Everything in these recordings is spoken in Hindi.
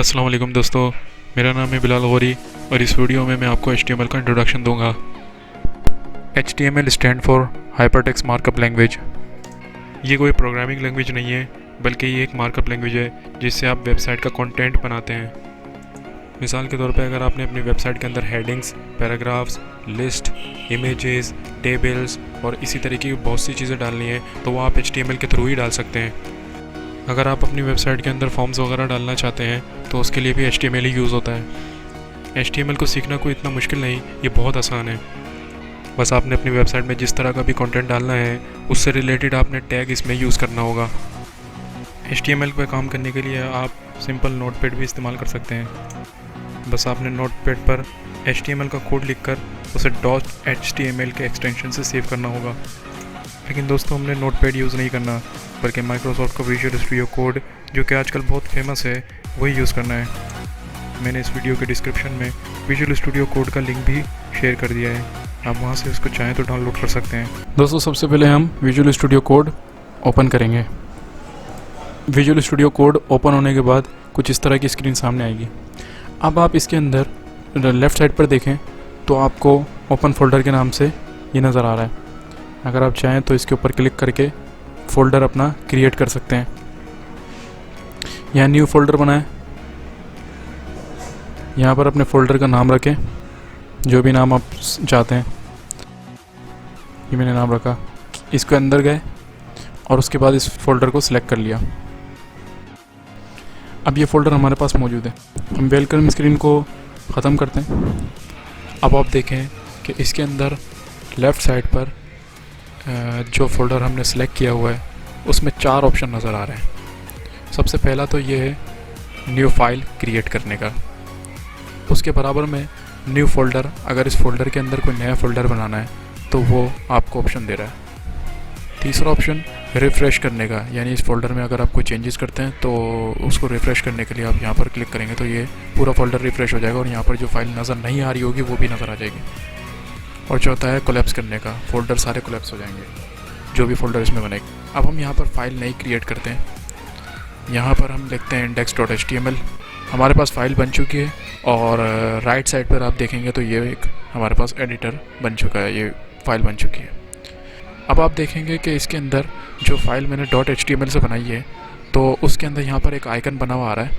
अस्सलाम वालेकुम दोस्तों, मेरा नाम है बिलाल गौरी और इस वीडियो में मैं आपको HTML का इंट्रोडक्शन दूंगा। HTML stand for hypertext markup language. ये कोई प्रोग्रामिंग लैंग्वेज नहीं है, बल्कि ये एक मार्कअप लैंग्वेज है जिससे आप वेबसाइट का कंटेंट बनाते हैं। मिसाल के तौर पे अगर आपने अपनी वेबसाइट के अंदर headings, paragraphs, list, images, tables और इसी तरीके की बहुत सी चीज़ें डालनी है तो वो आप HTML के थ्रू ही डाल सकते हैं। अगर आप अपनी वेबसाइट के अंदर फॉर्म्स वगैरह डालना चाहते हैं तो उसके लिए भी HTML ही यूज़ होता है। HTML को सीखना कोई इतना मुश्किल नहीं, ये बहुत आसान है। बस आपने अपनी वेबसाइट में जिस तरह का भी कंटेंट डालना है उससे रिलेटेड आपने टैग इसमें यूज़ करना होगा। HTML पर काम करने के लिए आप सिंपल नोटपैड भी इस्तेमाल कर सकते हैं। बस आपने नोटपैड पर HTML का कोड लिखकर उसे .html के एक्सटेंशन से सेव करना होगा। लेकिन दोस्तों, हमने नोटपैड यूज़ नहीं करना, बल्कि माइक्रोसॉफ्ट का विजुअल स्टूडियो कोड, जो कि आजकल बहुत फेमस है, वही यूज़ करना है। मैंने इस वीडियो के डिस्क्रिप्शन में विजुअल स्टूडियो कोड का लिंक भी शेयर कर दिया है, आप वहाँ से उसको चाहें तो डाउनलोड कर सकते हैं। दोस्तों, सबसे पहले हम विजुअल स्टूडियो कोड ओपन करेंगे। विजुअल स्टूडियो कोड ओपन होने के बाद कुछ इस तरह की स्क्रीन सामने आएगी। अब आप इसके अंदर लेफ़्ट साइड पर देखें तो आपको ओपन फोल्डर के नाम से ये नज़र आ रहा है। अगर आप चाहें तो इसके ऊपर क्लिक करके फ़ोल्डर अपना क्रिएट कर सकते हैं। यहाँ न्यू फोल्डर बनाएं। यहाँ पर अपने फ़ोल्डर का नाम रखें, जो भी नाम आप चाहते हैं। ये मैंने नाम रखा। इसके अंदर गए और उसके बाद इस फोल्डर को सिलेक्ट कर लिया। अब ये फ़ोल्डर हमारे पास मौजूद है। हम वेलकम स्क्रीन को ख़त्म करते हैं। अब आप देखें कि इसके अंदर लेफ़्ट साइड पर जो फ़ोल्डर हमने सेलेक्ट किया हुआ है उसमें 4 ऑप्शन नज़र आ रहे हैं। सबसे पहला तो ये है न्यू फाइल क्रिएट करने का। उसके बराबर में न्यू फ़ोल्डर, अगर इस फोल्डर के अंदर कोई नया फ़ोल्डर बनाना है तो वो आपको ऑप्शन दे रहा है। तीसरा ऑप्शन रिफ़्रेश करने का, यानी इस फोल्डर में अगर आप कोई चेंजेस करते हैं तो उसको रिफ़्रेश करने के लिए आप यहाँ पर क्लिक करेंगे तो ये पूरा फोल्डर रिफ़्रेश हो जाएगा और यहाँ पर जो फाइल नज़र नहीं आ रही होगी वो भी नज़र आ जाएगी। और चौथा है कोलैप्स करने का, फ़ोल्डर सारे कोलैप्स हो जाएंगे, जो भी फ़ोल्डर इसमें बनेगा। अब हम यहाँ पर फाइल नई क्रिएट करते हैं। यहाँ पर हम लिखते हैं index.html। हमारे पास फ़ाइल बन चुकी है और राइट साइड पर आप देखेंगे तो ये एक हमारे पास एडिटर बन चुका है, ये फ़ाइल बन चुकी है। अब आप देखेंगे कि इसके अंदर जो फ़ाइल मैंने .html से बनाई है तो उसके अंदर यहाँ पर एक आइकन बना हुआ आ रहा है।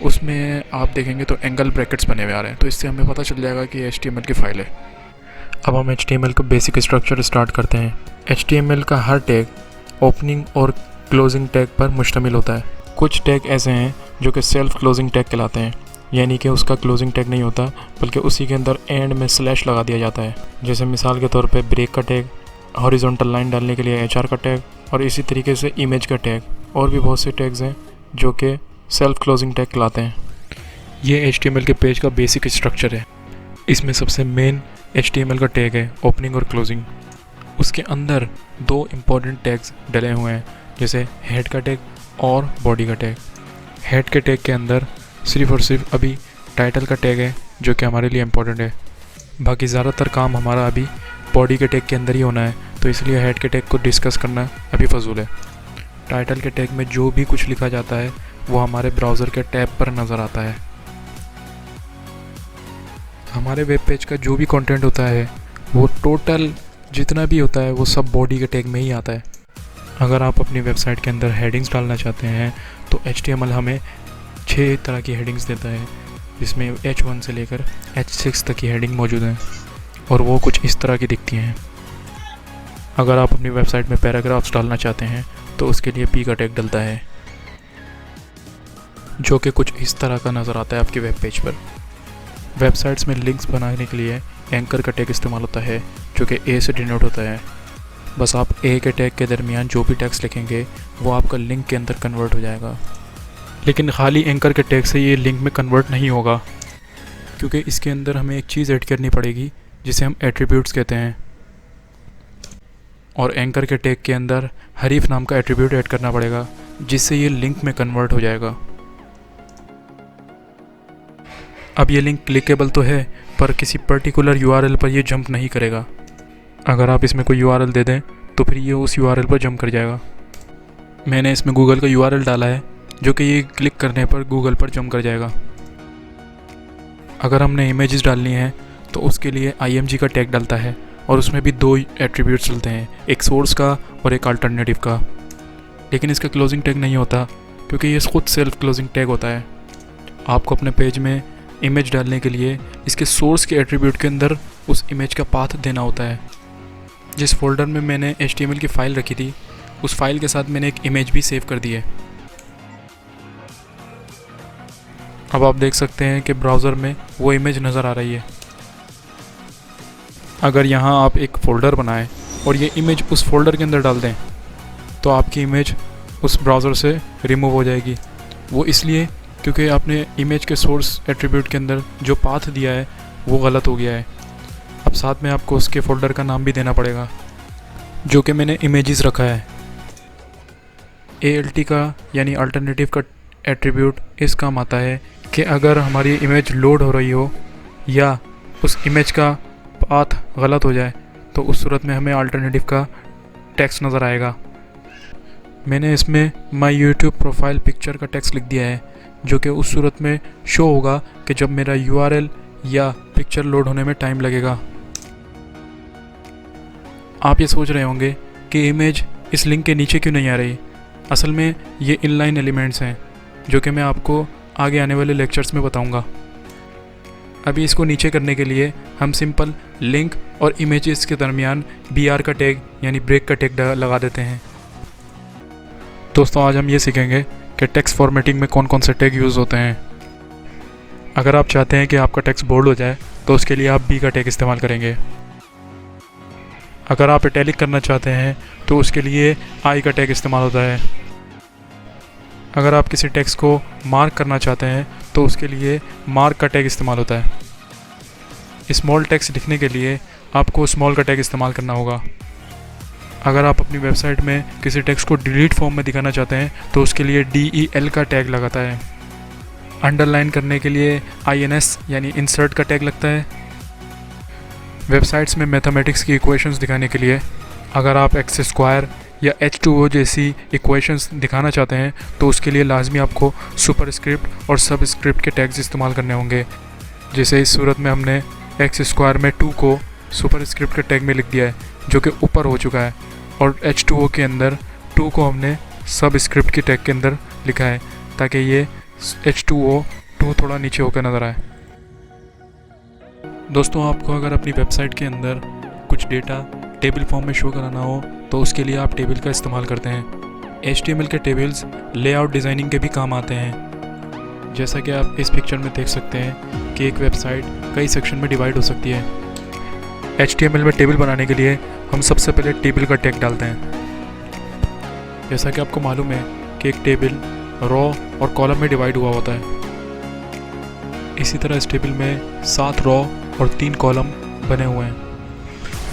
उसमें आप देखेंगे तो एंगल ब्रैकेट्स बने हुए आ रहे हैं, तो इससे हमें पता चल जाएगा कि HTML की फ़ाइल है। अब हम HTML का बेसिक स्ट्रक्चर स्टार्ट करते हैं। HTML का हर टैग ओपनिंग और क्लोजिंग टैग पर मुश्तमिल होता है। कुछ टैग ऐसे हैं जो कि सेल्फ क्लोजिंग टैग कहलाते हैं, यानी कि उसका क्लोजिंग टैग नहीं होता बल्कि उसी के अंदर एंड में स्लैश लगा दिया जाता है। जैसे मिसाल के तौर पे ब्रेक का टैग, हॉरिजॉन्टल लाइन डालने के लिए HR का टैग और इसी तरीके से इमेज का टैग। और भी बहुत से टैग्स हैं जो कि सेल्फ क्लोजिंग टैग कहलाते हैं। ये HTML के पेज का बेसिक स्ट्रक्चर है। इसमें सबसे मेन HTML का टैग है ओपनिंग और क्लोजिंग। उसके अंदर 2 इम्पॉर्टेंट टैग्स डले हुए हैं, जैसे हेड का टैग और बॉडी का टैग। हेड के टैग के अंदर सिर्फ़ और सिर्फ अभी टाइटल का टैग है जो कि हमारे लिए इम्पॉर्टेंट है। बाकी ज़्यादातर काम हमारा अभी बॉडी के टैग के अंदर ही होना है, तो इसलिए हेड के टैग को डिस्कस करना अभी फजूल है। टाइटल के टैग में जो भी कुछ लिखा जाता है वो हमारे ब्राउज़र के टैब पर नज़र आता है। हमारे वेब पेज का जो भी कंटेंट होता है वो टोटल जितना भी होता है वो सब बॉडी के टैग में ही आता है। अगर आप अपनी वेबसाइट के अंदर हेडिंग्स डालना चाहते हैं तो HTML हमें 6 तरह की हेडिंग्स देता है, जिसमें H1 से लेकर H6 तक की हेडिंग मौजूद हैं और वो कुछ इस तरह की दिखती हैं। अगर आप अपनी वेबसाइट में पैराग्राफ्स डालना चाहते हैं तो उसके लिए P का टैग डलता है, जो कि कुछ इस तरह का नज़र आता है आपके वेब पेज पर। वेबसाइट्स में लिंक्स बनाने के लिए एंकर का टैग इस्तेमाल होता है, जो कि A से डिनोट होता है। बस आप A के टैग के दरमियान जो भी टेक्स्ट लिखेंगे वो आपका लिंक के अंदर कन्वर्ट हो जाएगा। लेकिन खाली एंकर के टैग से ये लिंक में कन्वर्ट नहीं होगा, क्योंकि इसके अंदर हमें एक चीज़ ऐड करनी पड़ेगी जिसे हम एट्रीब्यूट्स कहते हैं। और एंकर के टैग के अंदर हरीफ नाम का एट्रीब्यूट ऐड करना पड़ेगा, जिससे ये लिंक में कन्वर्ट हो जाएगा। अब ये लिंक क्लिकेबल तो है, पर किसी पर्टिकुलर URL पर ये जंप नहीं करेगा। अगर आप इसमें कोई URL दे दें तो फिर ये उस URL पर जंप कर जाएगा। मैंने इसमें गूगल का URL डाला है, जो कि ये क्लिक करने पर गूगल पर जंप कर जाएगा। अगर हमने इमेजेस डालनी है तो उसके लिए img का टैग डालता है और उसमें भी 2 एट्रीब्यूट्स चलते हैं, एक सोर्स का और एक अल्टरनेटिव का। लेकिन इसका क्लोजिंग टैग नहीं होता क्योंकि ये खुद सेल्फ क्लोजिंग टैग होता है। आपको अपने पेज में इमेज डालने के लिए इसके सोर्स के एट्रीब्यूट के अंदर उस इमेज का पाथ देना होता है। जिस फोल्डर में मैंने HTML की फ़ाइल रखी थी उस फाइल के साथ मैंने एक इमेज भी सेव कर दी है। अब आप देख सकते हैं कि ब्राउज़र में वो इमेज नज़र आ रही है। अगर यहाँ आप एक फ़ोल्डर बनाएं और ये इमेज उस फोल्डर के अंदर डाल दें तो आपकी इमेज उस ब्राउज़र से रिमूव हो जाएगी। वो इसलिए क्योंकि आपने इमेज के सोर्स एट्रीब्यूट के अंदर जो पाथ दिया है वो गलत हो गया है। अब साथ में आपको उसके फ़ोल्डर का नाम भी देना पड़ेगा, जो कि मैंने इमेजेस रखा है। ALT का यानी अल्टरनेटिव का एट्रीब्यूट इस काम आता है कि अगर हमारी इमेज लोड हो रही हो या उस इमेज का पाथ गलत हो जाए तो उस सूरत में हमें अल्टरनेटिव का टेक्स्ट नज़र आएगा। मैंने इसमें माय यूट्यूब प्रोफाइल पिक्चर का टेक्स्ट लिख दिया है, जो कि उस सूरत में शो होगा कि जब मेरा URL या पिक्चर लोड होने में टाइम लगेगा। आप ये सोच रहे होंगे कि इमेज इस लिंक के नीचे क्यों नहीं आ रही। असल में ये इनलाइन एलिमेंट्स हैं जो कि मैं आपको आगे आने वाले लेक्चर्स में बताऊंगा। अभी इसको नीचे करने के लिए हम सिंपल लिंक और इमेजेस के दरमियान BR का टैग यानी ब्रेक का टैग लगा देते हैं। दोस्तों आज हम ये सीखेंगे कि टेक्स्ट फॉर्मेटिंग में कौन कौन से टैग यूज़ होते हैं। अगर आप चाहते हैं कि आपका टेक्स्ट बोल्ड हो जाए तो उसके लिए आप B का टैग इस्तेमाल करेंगे। अगर आप इटैलिक करना चाहते हैं तो उसके लिए I का टैग इस्तेमाल होता है। अगर आप किसी टेक्स्ट को मार्क करना चाहते हैं तो उसके लिए मार्क का टैग इस्तेमाल होता है। स्मॉल टेक्स्ट लिखने के लिए आपको स्मॉल का टैग इस्तेमाल करना होगा। अगर आप अपनी वेबसाइट में किसी टेक्स्ट को डिलीट फॉर्म में दिखाना चाहते हैं तो उसके लिए DEL का टैग लगाता है। अंडरलाइन करने के लिए INS यानी इंसर्ट का टैग लगता है। वेबसाइट्स में मैथमेटिक्स की इक्वेशंस दिखाने के लिए अगर आप एक्स स्क्वायर या H2O जैसी इक्वेशंस दिखाना चाहते हैं तो उसके लिए लाजमी आपको सुपरस्क्रिप्ट और सबस्क्रिप्ट के टैग्स इस्तेमाल करने होंगे। जैसे इस सूरत में हमने एक्स स्क्वायर में 2 को सुपरस्क्रिप्ट के टैग में लिख दिया है जो कि ऊपर हो चुका है, और H2O के अंदर 2 को हमने सबस्क्रिप्ट के टैग के अंदर लिखा है ताकि ये H2O 2 थोड़ा नीचे होकर नज़र आए। दोस्तों आपको अगर अपनी वेबसाइट के अंदर कुछ डेटा टेबल फॉर्म में शो कराना हो तो उसके लिए आप टेबल का इस्तेमाल करते हैं। HTML के टेबल्स लेआउट डिज़ाइनिंग के भी काम आते हैं। जैसा कि आप इस पिक्चर में देख सकते हैं कि एक वेबसाइट कई सेक्शन में डिवाइड हो सकती है। HTML में टेबल बनाने के लिए हम सबसे पहले टेबल का टैग डालते हैं। जैसा कि आपको मालूम है कि एक टेबल रो और कॉलम में डिवाइड हुआ होता है। इसी तरह इस टेबल में 7 रो और 3 कॉलम बने हुए हैं।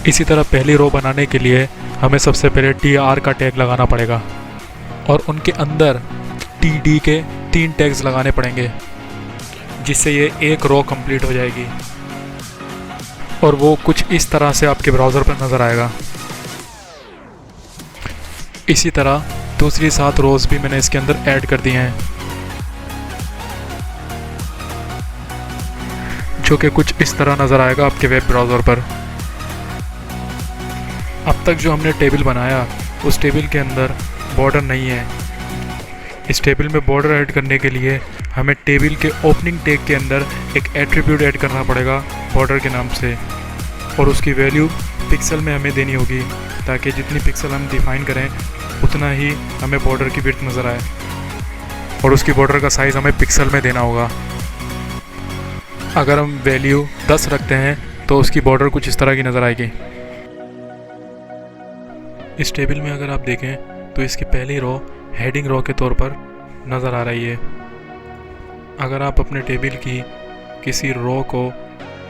इसी तरह पहली रो बनाने के लिए हमें सबसे पहले TR का टैग लगाना पड़ेगा और उनके अंदर TD के 3 टैग्स लगाने पड़ेंगे, जिससे ये एक रो कंप्लीट हो जाएगी और वो कुछ इस तरह से आपके ब्राउज़र पर नज़र आएगा। इसी तरह दूसरी 7 रोज भी मैंने इसके अंदर ऐड कर दिए हैं, जो कि कुछ इस तरह नज़र आएगा आपके वेब ब्राउज़र पर। अब तक जो हमने टेबल बनाया उस टेबल के अंदर बॉर्डर नहीं है। इस टेबल में बॉर्डर ऐड करने के लिए हमें टेबल के ओपनिंग टैग के अंदर एक एट्रीब्यूट ऐड करना पड़ेगा बॉर्डर के नाम से, और उसकी वैल्यू पिक्सल में हमें देनी होगी ताकि जितनी पिक्सल हम डिफ़ाइन करें उतना ही हमें बॉर्डर की विड्थ नज़र आए, और उसकी बॉर्डर का साइज़ हमें पिक्सल में देना होगा। अगर हम वैल्यू 10 रखते हैं तो उसकी बॉर्डर कुछ इस तरह की नज़र आएगी। इस टेबल में अगर आप देखें तो इसकी पहली रो हेडिंग रो के तौर पर नज़र आ रही है। अगर आप अपने टेबल की किसी रो को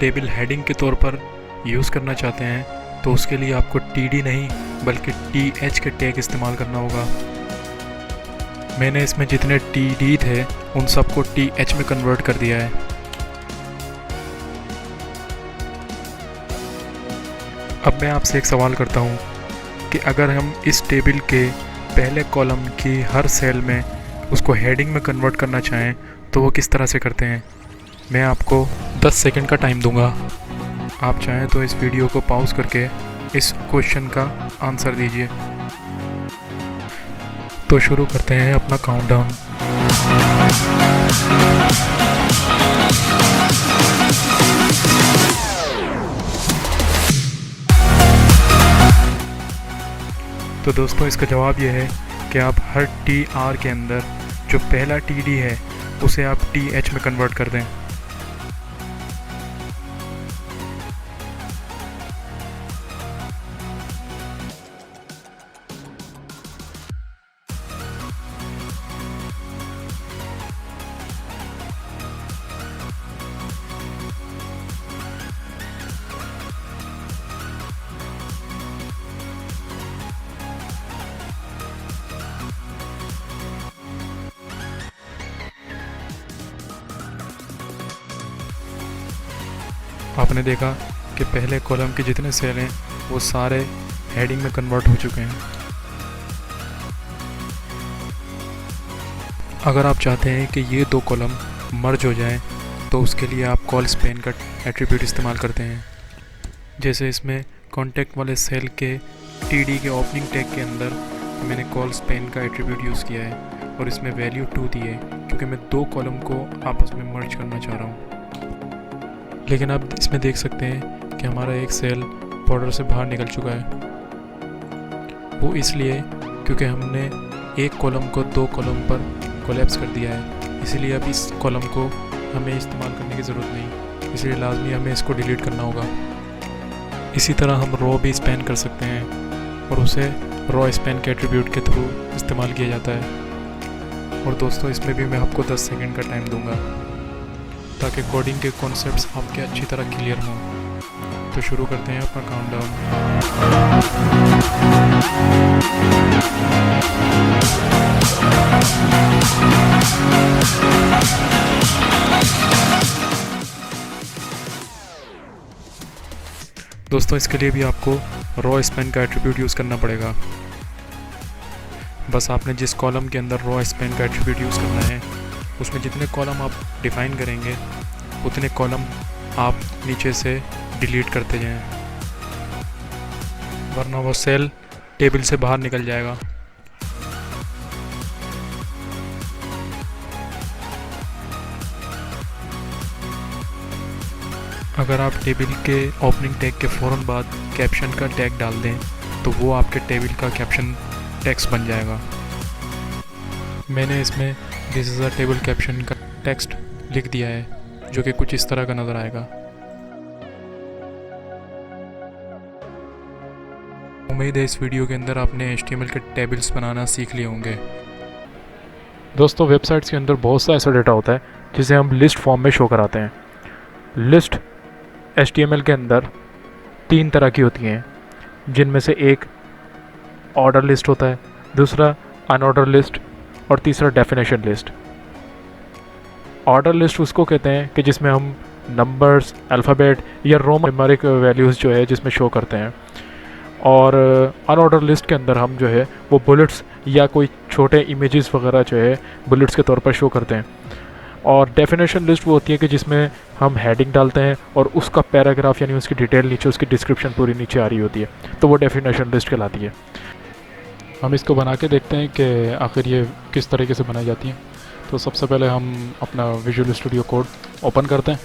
टेबल हेडिंग के तौर पर यूज़ करना चाहते हैं तो उसके लिए आपको TD नहीं बल्कि TH के टैग इस्तेमाल करना होगा। मैंने इसमें जितने TD थे उन सबको TH में कन्वर्ट कर दिया है। अब मैं आपसे एक सवाल करता हूँ कि अगर हम इस टेबल के पहले कॉलम की हर सेल में उसको हेडिंग में कन्वर्ट करना चाहें तो वो किस तरह से करते हैं। मैं आपको 10 सेकंड का टाइम दूंगा। आप चाहें तो इस वीडियो को पॉज करके इस क्वेश्चन का आंसर दीजिए। तो शुरू करते हैं अपना काउंटडाउन। तो दोस्तों इसका जवाब ये है कि आप हर TR के अंदर जो पहला TD है उसे आप TH में कन्वर्ट कर दें। आपने देखा कि पहले कॉलम के जितने सेल हैं वो सारे हेडिंग में कन्वर्ट हो चुके हैं। अगर आप चाहते हैं कि ये दो कॉलम मर्ज हो जाएं तो उसके लिए आप कॉल स्पैन का एट्रीब्यूट इस्तेमाल करते हैं। जैसे इसमें कॉन्टैक्ट वाले सेल के TD के ओपनिंग टैग के अंदर मैंने कॉल स्पैन का एट्रीब्यूट यूज़ किया है और इसमें वैल्यू 2 दी है क्योंकि मैं दो कॉलम को आपस में मर्ज करना चाह रहा हूँ। लेकिन आप इसमें देख सकते हैं कि हमारा एक सेल बॉर्डर से बाहर निकल चुका है। वो इसलिए क्योंकि हमने एक कॉलम को दो कॉलम पर कोलैप्स कर दिया है, इसलिए अब इस कॉलम को हमें इस्तेमाल करने की ज़रूरत नहीं, इसलिए लाजमी हमें इसको डिलीट करना होगा। इसी तरह हम रो भी स्पैन कर सकते हैं और उसे रो स्पैन के एट्रीब्यूट के थ्रू इस्तेमाल किया जाता है। और दोस्तों इसमें भी मैं आपको 10 सेकंड का टाइम दूंगा ताकि कोडिंग के कॉन्सेप्ट्स आपके अच्छी तरह क्लियर हों। तो शुरू करते हैं अपना काउंटडाउन। दोस्तों इसके लिए भी आपको रो स्पैन का एट्रीब्यूट यूज़ करना पड़ेगा। बस आपने जिस कॉलम के अंदर रो स्पैन का एट्रीब्यूट यूज़ करना है उसमें जितने कॉलम आप डिफ़ाइन करेंगे उतने कॉलम आप नीचे से डिलीट करते जाएं, वरना वो सेल टेबल से बाहर निकल जाएगा। अगर आप टेबल के ओपनिंग टैग के फ़ौरन बाद कैप्शन का टैग डाल दें तो वो आपके टेबल का कैप्शन टेक्स्ट बन जाएगा। मैंने इसमें this is a table caption का टेक्स्ट लिख दिया है जो कि कुछ इस तरह का नज़र आएगा। उम्मीद है इस वीडियो के अंदर आपने HTML के टेबल्स बनाना सीख लिए होंगे। दोस्तों वेबसाइट्स के अंदर बहुत सा ऐसा डेटा होता है जिसे हम लिस्ट फॉर्म में शो कराते हैं। लिस्ट HTML के अंदर 3 तरह की होती हैं, जिनमें से एक ऑर्डर लिस्ट होता है, दूसरा अनऑर्डर लिस्ट और तीसरा डेफिनेशन लिस्ट। ऑर्डर लिस्ट उसको कहते हैं कि जिसमें हम नंबर्स, अल्फ़ाबेट या रोमन न्यूमेरिक वैल्यूज़ जो है जिसमें शो करते हैं, और अनऑर्डर लिस्ट के अंदर हम जो है वो बुलेट्स या कोई छोटे इमेजेस वगैरह जो है बुलेट्स के तौर पर शो करते हैं। और डेफिनेशन लिस्ट वो होती है कि जिसमें हम हेडिंग डालते हैं और उसका पैराग्राफ यानी उसकी डिटेल नीचे, उसकी डिस्क्रिप्शन पूरी नीचे आ रही होती है, तो वो डेफिनेशन लिस्ट कहलाती है। हम इसको बना के देखते हैं कि आखिर ये किस तरीके से बनाई जाती है। तो सबसे पहले हम अपना विजुअल स्टूडियो कोड ओपन करते हैं।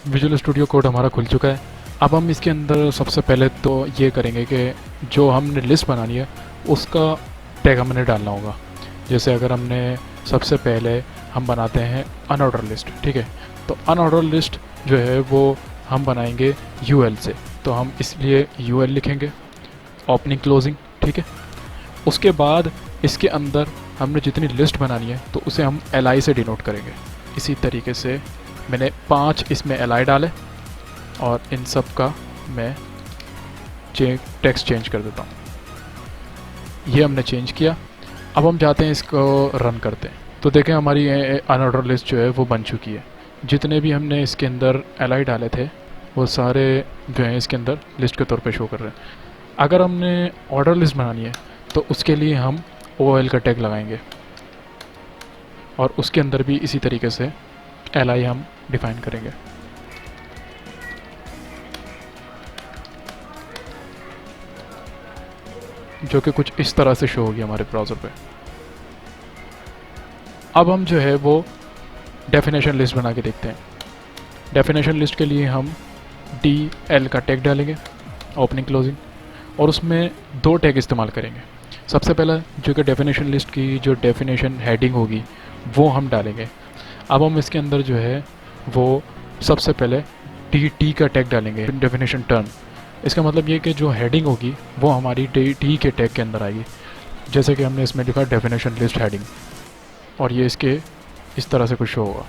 विजुअल स्टूडियो कोड हमारा खुल चुका है। अब हम इसके अंदर सबसे पहले तो ये करेंगे कि जो हमने लिस्ट बनानी है उसका टैग हमने डालना होगा। जैसे अगर हमने सबसे पहले हम बनाते हैं अनऑर्डर लिस्ट, ठीक है, तो अनऑर्डर लिस्ट जो है वो हम बनाएंगे UL से, तो हम इसलिए UL लिखेंगे, ओपनिंग क्लोजिंग, ठीक है। उसके बाद इसके अंदर हमने जितनी लिस्ट बनानी है तो उसे हम LI से डिनोट करेंगे। इसी तरीके से मैंने 5 इसमें LI डाले और इन सब का मैं टेक्स्ट चेंज कर देता हूँ। ये हमने चेंज किया। अब हम जाते हैं इसको रन करते हैं, तो देखें हमारी अनऑर्डर लिस्ट जो है वो बन चुकी है। जितने भी हमने इसके अंदर LI डाले थे वो सारे जो हैं इसके अंदर लिस्ट के तौर पे शो कर रहे हैं। अगर हमने ऑर्डर लिस्ट बनानी है तो उसके लिए हम OL का टैग लगाएंगे। और उसके अंदर भी इसी तरीके से li हम डिफाइन करेंगे। जो कि कुछ इस तरह से शो होगी हमारे ब्राउज़र पे। अब हम जो है वो डेफिनेशन लिस्ट बना के देखते हैं। डेफिनेशन लिस्ट के लिए हम DL का टैग डालेंगे, ओपनिंग क्लोजिंग, और उसमें 2 टैग इस्तेमाल करेंगे। सबसे पहला जो कि डेफिनेशन लिस्ट की जो डेफिनेशन हेडिंग होगी वो हम डालेंगे। अब हम इसके अंदर जो है वो सबसे पहले DT का टैग डालेंगे, डेफिनेशन टर्म। इसका मतलब ये कि जो हेडिंग होगी वो हमारी DT के टैग के अंदर आएगी, जैसे कि हमने इसमें लिखा डेफिनेशन लिस्ट हेडिंग, और ये इसके इस तरह से कुछ शो होगा।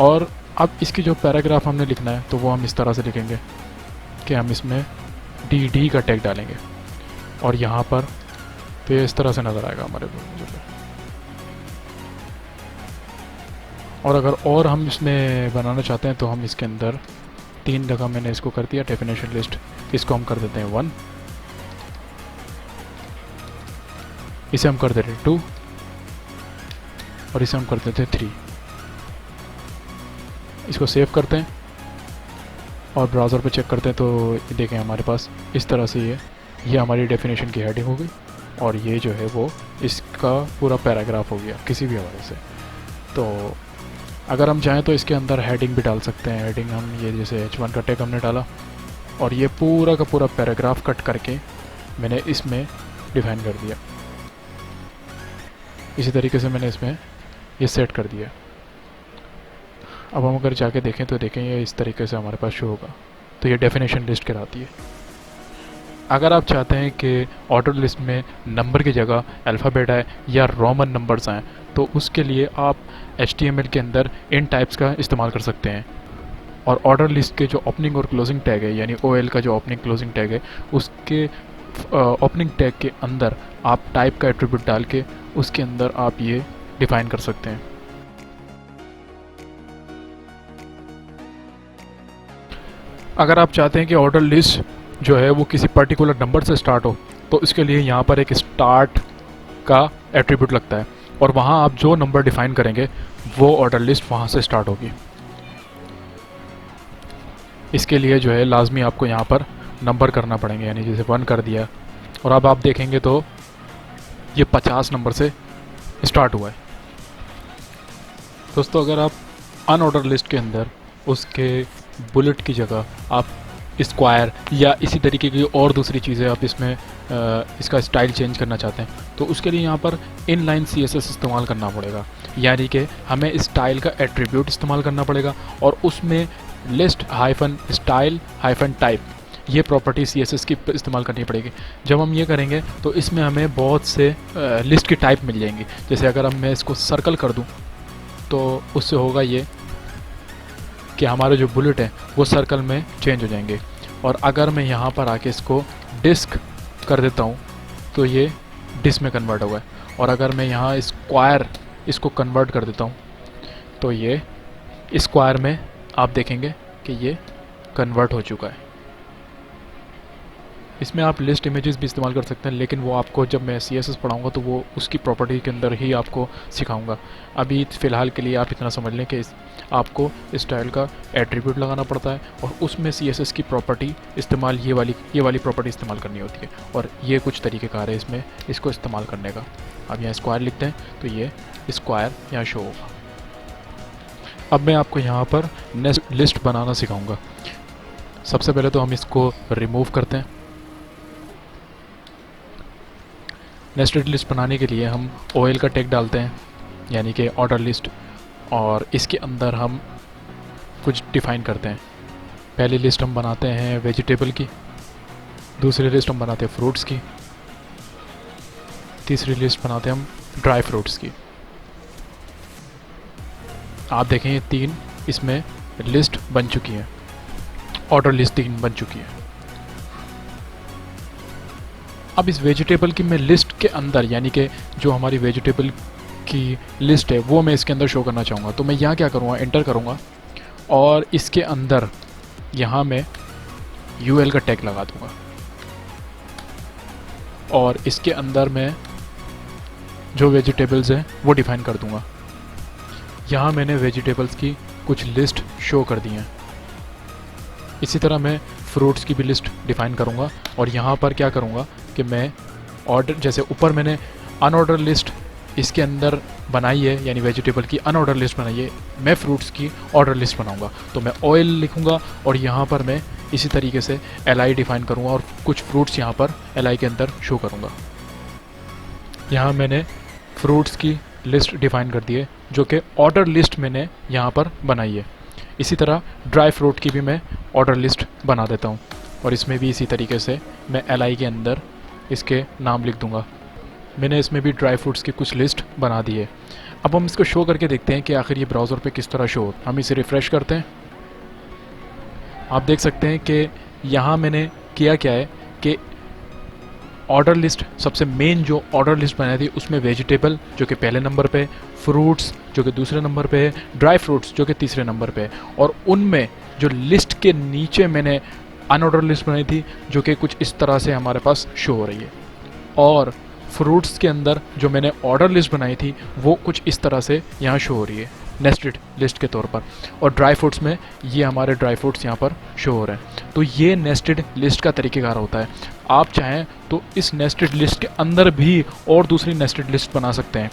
और अब इसकी जो पैराग्राफ हमने लिखना है तो वो हम इस तरह से लिखेंगे कि हम इसमें DD का टैग डालेंगे, और यहाँ पर तो ये इस तरह से नज़र आएगा हमारे ब्राउज़र पे। और अगर और हम इसमें बनाना चाहते हैं तो हम इसके अंदर 3 जगह मैंने इसको कर दिया डेफिनेशन लिस्ट, इसको हम कर देते हैं 1, इसे हम कर देते हैं 2, और इसे हम कर देते हैं 3। इसको सेव करते हैं और ब्राउज़र पे चेक करते हैं तो देखें हमारे पास इस तरह से ये हमारी डेफिनेशन की हेडिंग हो गई, और ये जो है वो इसका पूरा पैराग्राफ हो गया किसी भी हवाले से। तो अगर हम चाहें तो इसके अंदर हेडिंग भी डाल सकते हैं। हेडिंग हम ये जैसे H1 का टैग हमने डाला, और ये पूरा का पूरा पैराग्राफ कट करके मैंने इसमें डिफाइन कर दिया। इसी तरीके से मैंने इसमें ये सेट कर दिया। अब हम अगर जाके देखें तो देखें ये इस तरीके से हमारे पास शो होगा। तो ये डेफिनेशन लिस्ट कहलाती है। अगर आप चाहते हैं कि ऑर्डर लिस्ट में नंबर की जगह अल्फ़ाबेट आए या रोमन नंबर्स आएँ, तो उसके लिए आप HTML के अंदर इन टाइप्स का इस्तेमाल कर सकते हैं। और ऑर्डर लिस्ट के जो ओपनिंग और क्लोजिंग टैग है, यानी OL का जो ओपनिंग क्लोजिंग टैग है, उसके ओपनिंग टैग के अंदर आप टाइप का एट्रीब्यूट डाल के उसके अंदर आप ये डिफाइन कर सकते हैं। अगर आप चाहते हैं कि ऑर्डर लिस्ट जो है वो किसी पर्टिकुलर नंबर से स्टार्ट हो, तो इसके लिए यहाँ पर एक स्टार्ट का एट्रीब्यूट लगता है, और वहाँ आप जो नंबर डिफाइन करेंगे वो ऑर्डर लिस्ट वहाँ से स्टार्ट होगी। इसके लिए जो है लाजमी आपको यहाँ पर नंबर करना पड़ेंगे, यानी जैसे 1 कर दिया, और अब आप देखेंगे तो ये 50 नंबर से स्टार्ट हुआ है। दोस्तों, अगर आप अनऑर्डर लिस्ट के अंदर उसके बुलेट की जगह आप स्क्वायर या इसी तरीके की और दूसरी चीज़ें आप इसमें इसका स्टाइल चेंज करना चाहते हैं, तो उसके लिए यहाँ पर इनलाइन CSS इस्तेमाल करना पड़ेगा। यानी कि हमें स्टाइल का एट्रीब्यूट इस्तेमाल करना पड़ेगा, और उसमें list hyphen style hyphen type ये प्रॉपर्टी CSS की इस्तेमाल करनी पड़ेगी। जब हम ये करेंगे तो इसमें हमें बहुत से लिस्ट की टाइप मिल जाएंगी। जैसे अगर मैं इसको सर्कल कर दूँ तो उससे होगा ये कि हमारे जो बुलेट है वो सर्कल में चेंज हो जाएंगे। और अगर मैं यहाँ पर आके इसको डिस्क कर देता हूँ तो ये डिस्क में कन्वर्ट होगा। और अगर मैं यहाँ स्क्वायर इसको कन्वर्ट कर देता हूँ तो ये स्क्वायर में आप देखेंगे कि ये कन्वर्ट हो चुका है। इसमें आप लिस्ट इमेजेस भी इस्तेमाल कर सकते हैं, लेकिन वो आपको जब मैं CSS पढ़ाऊँगा तो वो उसकी प्रॉपर्टी के अंदर ही आपको सिखाऊंगा। अभी फ़िलहाल के लिए आप इतना समझ लें कि आपको स्टाइल का एट्रीब्यूट लगाना पड़ता है, और उसमें CSS की प्रॉपर्टी इस्तेमाल ये वाली प्रॉपर्टी इस्तेमाल करनी होती है, और ये कुछ तरीक़ेकार है इसमें इसको इस्तेमाल करने का। अब यहाँ स्क्वायर लिखते हैं तो ये स्क्वायर यहाँ शो होगा। अब मैं आपको यहाँ पर नेक्स्ट लिस्ट बनाना सिखाऊँगा। सबसे पहले तो हम इसको रिमूव करते हैं। नेस्टेड लिस्ट बनाने के लिए हम OL का टैग डालते हैं, यानी कि ऑर्डर लिस्ट, और इसके अंदर हम कुछ डिफ़ाइन करते हैं। पहली लिस्ट हम बनाते हैं वेजिटेबल की, दूसरी लिस्ट हम बनाते हैं फ्रूट्स की, तीसरी लिस्ट बनाते हैं हम ड्राई फ्रूट्स की। आप देखें ये 3 इसमें लिस्ट बन चुकी है, ऑर्डर लिस्ट 3 बन चुकी है। अब इस वेजिटेबल की मैं लिस्ट के अंदर, यानी कि जो हमारी वेजिटेबल की लिस्ट है वो मैं इसके अंदर शो करना चाहूँगा, तो मैं यहाँ क्या करूँगा, एंटर करूँगा, और इसके अंदर यहाँ मैं UL का टैग लगा दूँगा, और इसके अंदर मैं जो वेजिटेबल्स हैं वो डिफाइन कर दूँगा। यहाँ मैंने वेजिटेबल्स की कुछ लिस्ट शो कर दी हैं। इसी तरह मैं फ्रूट्स की भी लिस्ट डिफ़ाइन करूँगा और यहाँ पर क्या करूँगा कि मैं ऑर्डर, जैसे ऊपर मैंने अनऑर्डर लिस्ट इसके अंदर बनाई है, यानी वेजिटेबल की अनऑर्डर लिस्ट बनाई है, मैं फ्रूट्स की ऑर्डर लिस्ट बनाऊँगा। तो मैं ऑयल लिखूँगा और यहाँ पर मैं इसी तरीके से LI डिफ़ाइन करूँगा और कुछ फ्रूट्स यहाँ पर LI के अंदर शो करूँगा। यहाँ मैंने फ्रूट्स की लिस्ट डिफ़ाइन कर दी है जो कि ऑर्डर लिस्ट मैंने यहाँ पर बनाई है। इसी तरह ड्राई फ्रूट की भी मैं ऑर्डर लिस्ट बना देता हूँ और इसमें भी इसी तरीके से मैं LI के अंदर इसके नाम लिख दूँगा। मैंने इसमें भी ड्राई फ्रूट्स की कुछ लिस्ट बना दी है। अब हम इसको शो करके देखते हैं कि आखिर ये ब्राउज़र पे किस तरह शो होता है। हम इसे रिफ़्रेश करते हैं। आप देख सकते हैं कि यहाँ मैंने किया क्या है कि ऑर्डर लिस्ट, सबसे मेन जो ऑर्डर लिस्ट बनाई थी उसमें वेजिटेबल जो कि पहले नंबर पे, फ्रूट्स जो कि दूसरे नंबर पे है, ड्राई फ्रूट्स जो कि तीसरे नंबर पे है, और उनमें जो लिस्ट के नीचे मैंने अनऑर्डर लिस्ट बनाई थी जो कि कुछ इस तरह से हमारे पास शो हो रही है। और फ्रूट्स के अंदर जो मैंने ऑर्डर लिस्ट बनाई थी वो कुछ इस तरह से यहाँ शो हो रही है नेस्टेड लिस्ट के तौर पर। और ड्राई फ्रूट्स में ये हमारे ड्राई फ्रूट्स यहाँ पर शो हो रहे हैं। तो ये नेस्टेड लिस्ट का तरीक़ेकार होता है। आप चाहें तो इस नेस्टेड लिस्ट के अंदर भी और दूसरी नेस्टेड लिस्ट बना सकते हैं।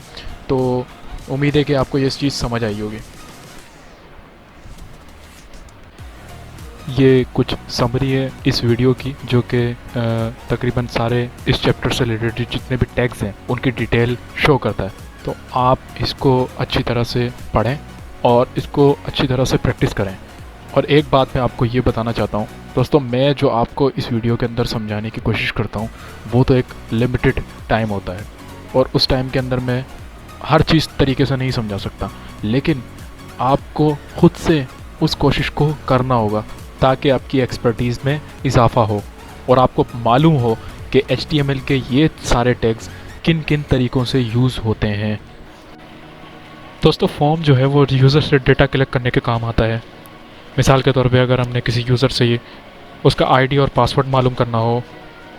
तो उम्मीद है कि आपको ये चीज़ समझ आई होगी। ये कुछ समरी है इस वीडियो की जो कि तकरीबन सारे इस चैप्टर से रिलेटेड जितने भी टैग्स हैं उनकी डिटेल शो करता है। तो आप इसको अच्छी तरह से पढ़ें और इसको अच्छी तरह से प्रैक्टिस करें। और एक बात मैं आपको ये बताना चाहता हूँ दोस्तों, मैं जो आपको इस वीडियो के अंदर समझाने की कोशिश करता हूँ वो तो एक लिमिटेड टाइम होता है और उस टाइम के अंदर मैं हर चीज़ तरीके से नहीं समझा सकता, लेकिन आपको खुद से उस कोशिश को करना होगा ताकि आपकी एक्सपर्टीज़ में इजाफ़ा हो और आपको मालूम हो कि HTML के ये सारे टैग्स किन किन तरीक़ों से यूज़ होते हैं। दोस्तों फॉर्म जो है वो यूज़र से डेटा कलेक्ट करने के काम आता है। मिसाल के तौर पे अगर हमने किसी यूज़र से उसका ID और पासवर्ड मालूम करना हो,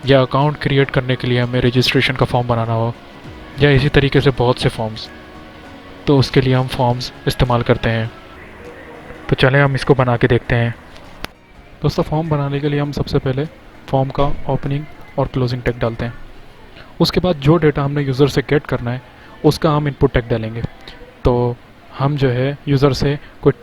या अकाउंट क्रिएट करने के लिए हमें रजिस्ट्रेशन का फॉर्म बनाना हो, या इसी तरीके से बहुत से फॉर्म्स, तो उसके लिए हम फॉर्म्स इस्तेमाल करते हैं। तो चलें हम इसको बना के देखते हैं। दोस्तों फॉर्म बनाने के लिए हम सबसे पहले फॉर्म का ओपनिंग और क्लोजिंग टैग डालते हैं। उसके बाद जो डेटा हमने यूज़र से गेट करना है उसका हम इनपुट टैग डालेंगे। तो हम जो है यूज़र से कोई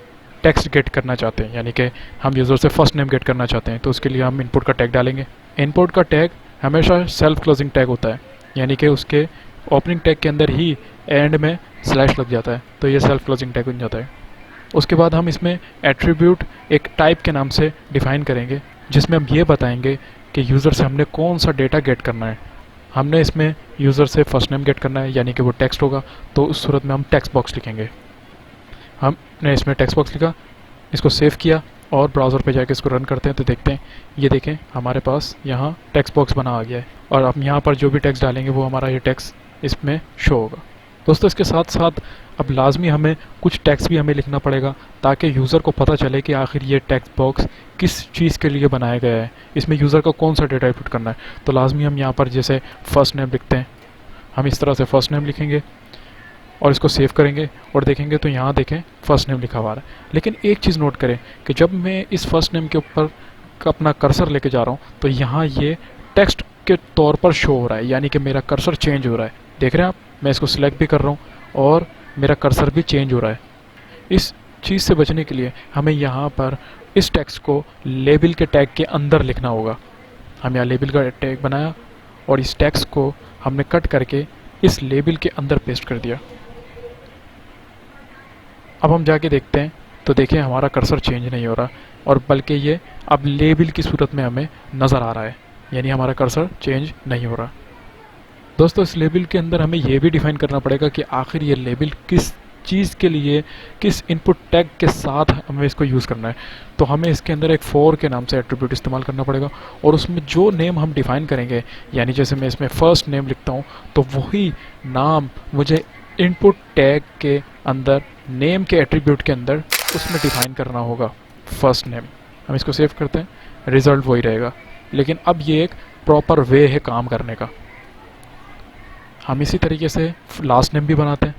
टेक्स्ट गेट करना चाहते हैं, यानी कि हम यूज़र से फर्स्ट नेम गेट करना चाहते हैं, तो उसके लिए हम इनपुट का टैग डालेंगे। इनपुट का टैग हमेशा सेल्फ क्लोजिंग टैग होता है, यानी कि उसके ओपनिंग टैग के अंदर ही एंड में स्लैश लग जाता है, तो ये सेल्फ क्लोजिंग टैग बन जाता है। उसके बाद हम इसमें एट्रीब्यूट एक टाइप के नाम से डिफ़ाइन करेंगे जिसमें हम ये बताएंगे कि यूज़र से हमने कौन सा डेटा गेट करना है। हमने इसमें यूज़र से फर्स्ट नेम गेट करना है, यानी कि वो टेक्स्ट होगा, तो उस सूरत में हम टेक्स्ट बॉक्स लिखेंगे। हमने इसमें टेक्स्ट बॉक्स लिखा, इसको सेव किया और ब्राउज़र पे जाके इसको रन करते हैं तो देखते हैं, ये देखें हमारे पास यहाँ टेक्स्ट बॉक्स बना आ गया है और अब यहाँ पर जो भी टेक्स्ट डालेंगे वो हमारा ये टेक्स्ट इसमें शो होगा। दोस्तों इसके साथ साथ अब लाजमी हमें कुछ टेक्स्ट भी हमें लिखना पड़ेगा ताकि यूज़र को पता चले कि आखिर ये टेक्स्ट बॉक्स किस चीज़ के लिए बनाया गया है, इसमें यूज़र का कौन सा डेटा इनपुट करना है। तो लाजमी हम यहाँ पर जैसे फ़र्स्ट नेम लिखते हैं, हम इस तरह से फ़र्स्ट नेम लिखेंगे और इसको सेव करेंगे और देखेंगे तो यहाँ देखें फ़र्स्ट नेम लिखा हुआ है। लेकिन एक चीज़ नोट करें कि जब मैं इस फर्स्ट नेम के ऊपर अपना कर्सर लेके जा रहा हूँ तो यहाँ ये टेक्स्ट के तौर पर शो हो रहा है, यानी कि मेरा कर्सर चेंज हो रहा है। देख रहे हैं आप, मैं इसको सिलेक्ट भी कर रहा हूँ और मेरा कर्सर भी चेंज हो रहा है। इस चीज़ से बचने के लिए हमें यहाँ पर इस टेक्स्ट को लेबल के टैग के अंदर लिखना होगा। हम यहाँ लेबल का टैग बनाया और इस टेक्स्ट को हमने कट करके इस लेबल के अंदर पेस्ट कर दिया। अब हम जाके देखते हैं तो देखें हमारा कर्सर चेंज नहीं हो रहा और बल्कि ये अब लेबल की सूरत में हमें नज़र आ रहा है, यानी हमारा कर्सर चेंज नहीं हो रहा। दोस्तों इस लेबल के अंदर हमें ये भी डिफ़ाइन करना पड़ेगा कि आखिर ये लेबल किस चीज़ के लिए, किस इनपुट टैग के साथ हमें इसको यूज़ करना है। तो हमें इसके अंदर एक फॉर के नाम से एट्रीब्यूट इस्तेमाल करना पड़ेगा और उसमें जो नेम हम डिफ़ाइन करेंगे, यानी जैसे मैं इसमें फ़र्स्ट नेम लिखता हूँ तो वही नाम मुझे इनपुट टैग के अंदर नेम के एट्रीब्यूट के अंदर उसमें डिफ़ाइन करना होगा, फ़र्स्ट नेम। हम इसको सेव करते हैं, रिज़ल्ट वही रहेगा, लेकिन अब ये एक प्रॉपर वे है काम करने का। हम इसी तरीके से लास्ट नेम भी बनाते हैं।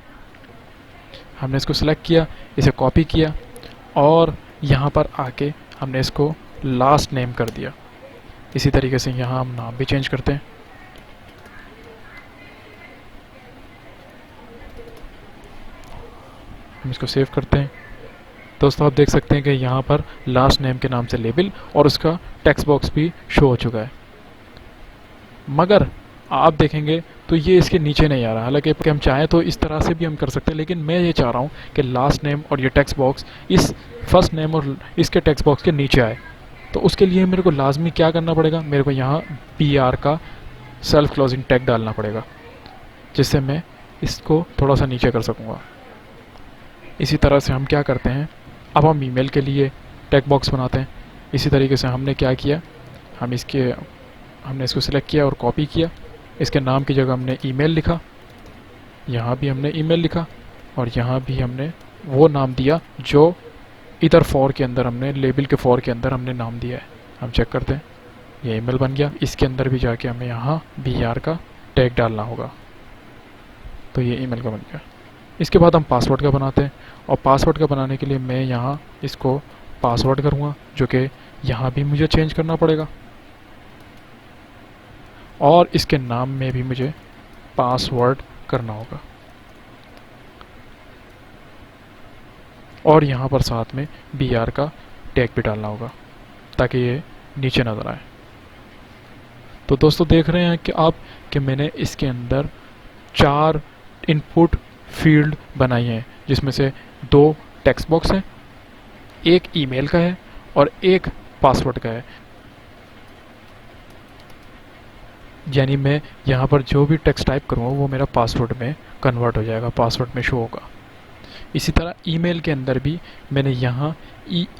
हमने इसको सिलेक्ट किया, इसे कॉपी किया और यहाँ पर आके हमने इसको लास्ट नेम कर दिया। इसी तरीके से यहाँ हम नाम भी चेंज करते हैं। हम इसको सेव करते हैं। दोस्तों आप देख सकते हैं कि यहाँ पर लास्ट नेम के नाम से लेबल और उसका टेक्स्ट बॉक्स भी शो हो चुका है। मगर आप देखेंगे तो ये इसके नीचे नहीं आ रहा। हालांकि हम चाहें तो इस तरह से भी हम कर सकते हैं, लेकिन मैं ये चाह रहा हूँ कि लास्ट नेम और ये टेक्स्ट बॉक्स इस फर्स्ट नेम और इसके टेक्स्ट बॉक्स के नीचे आए। तो उसके लिए मेरे को लाजमी क्या करना पड़ेगा, मेरे को यहाँ PR का सेल्फ क्लोजिंग टैग डालना पड़ेगा, जिससे मैं इसको थोड़ा सा नीचे कर सकूँगा। इसी तरह से हम क्या करते हैं, अब हम ईमेल के लिए टैग बॉक्स बनाते हैं। इसी तरीके से हमने क्या किया, हमने इसको सिलेक्ट किया और कॉपी किया। इसके नाम की जगह हमने ईमेल लिखा, यहाँ भी हमने ईमेल लिखा और यहाँ भी हमने वो नाम दिया जो इधर फॉर के अंदर हमने लेबल के फॉर के अंदर हमने नाम दिया है। हम चेक करते हैं, ये ईमेल बन गया। इसके अंदर भी जाके हमें यहाँ BR का टैग डालना होगा, तो ये ईमेल का बन गया। इसके बाद हम पासवर्ड का बनाते हैं और पासवर्ड का बनाने के लिए मैं यहाँ इसको पासवर्ड करूँगा, जो कि यहाँ भी मुझे चेंज करना पड़ेगा और इसके नाम में भी मुझे पासवर्ड करना होगा और यहाँ पर साथ में BR का टैग भी डालना होगा ताकि ये नीचे नज़र आए। तो दोस्तों देख रहे हैं कि आप कि मैंने इसके अंदर 4 इनपुट फील्ड बनाई हैं, जिसमें से 2 टेक्स्ट बॉक्स हैं, 1 ईमेल का है और 1 पासवर्ड का है। यानी मैं यहाँ पर जो भी टेक्स्ट टाइप करूँगा वो मेरा पासवर्ड में कन्वर्ट हो जाएगा, पासवर्ड में शो होगा। इसी तरह ईमेल के अंदर भी मैंने यहाँ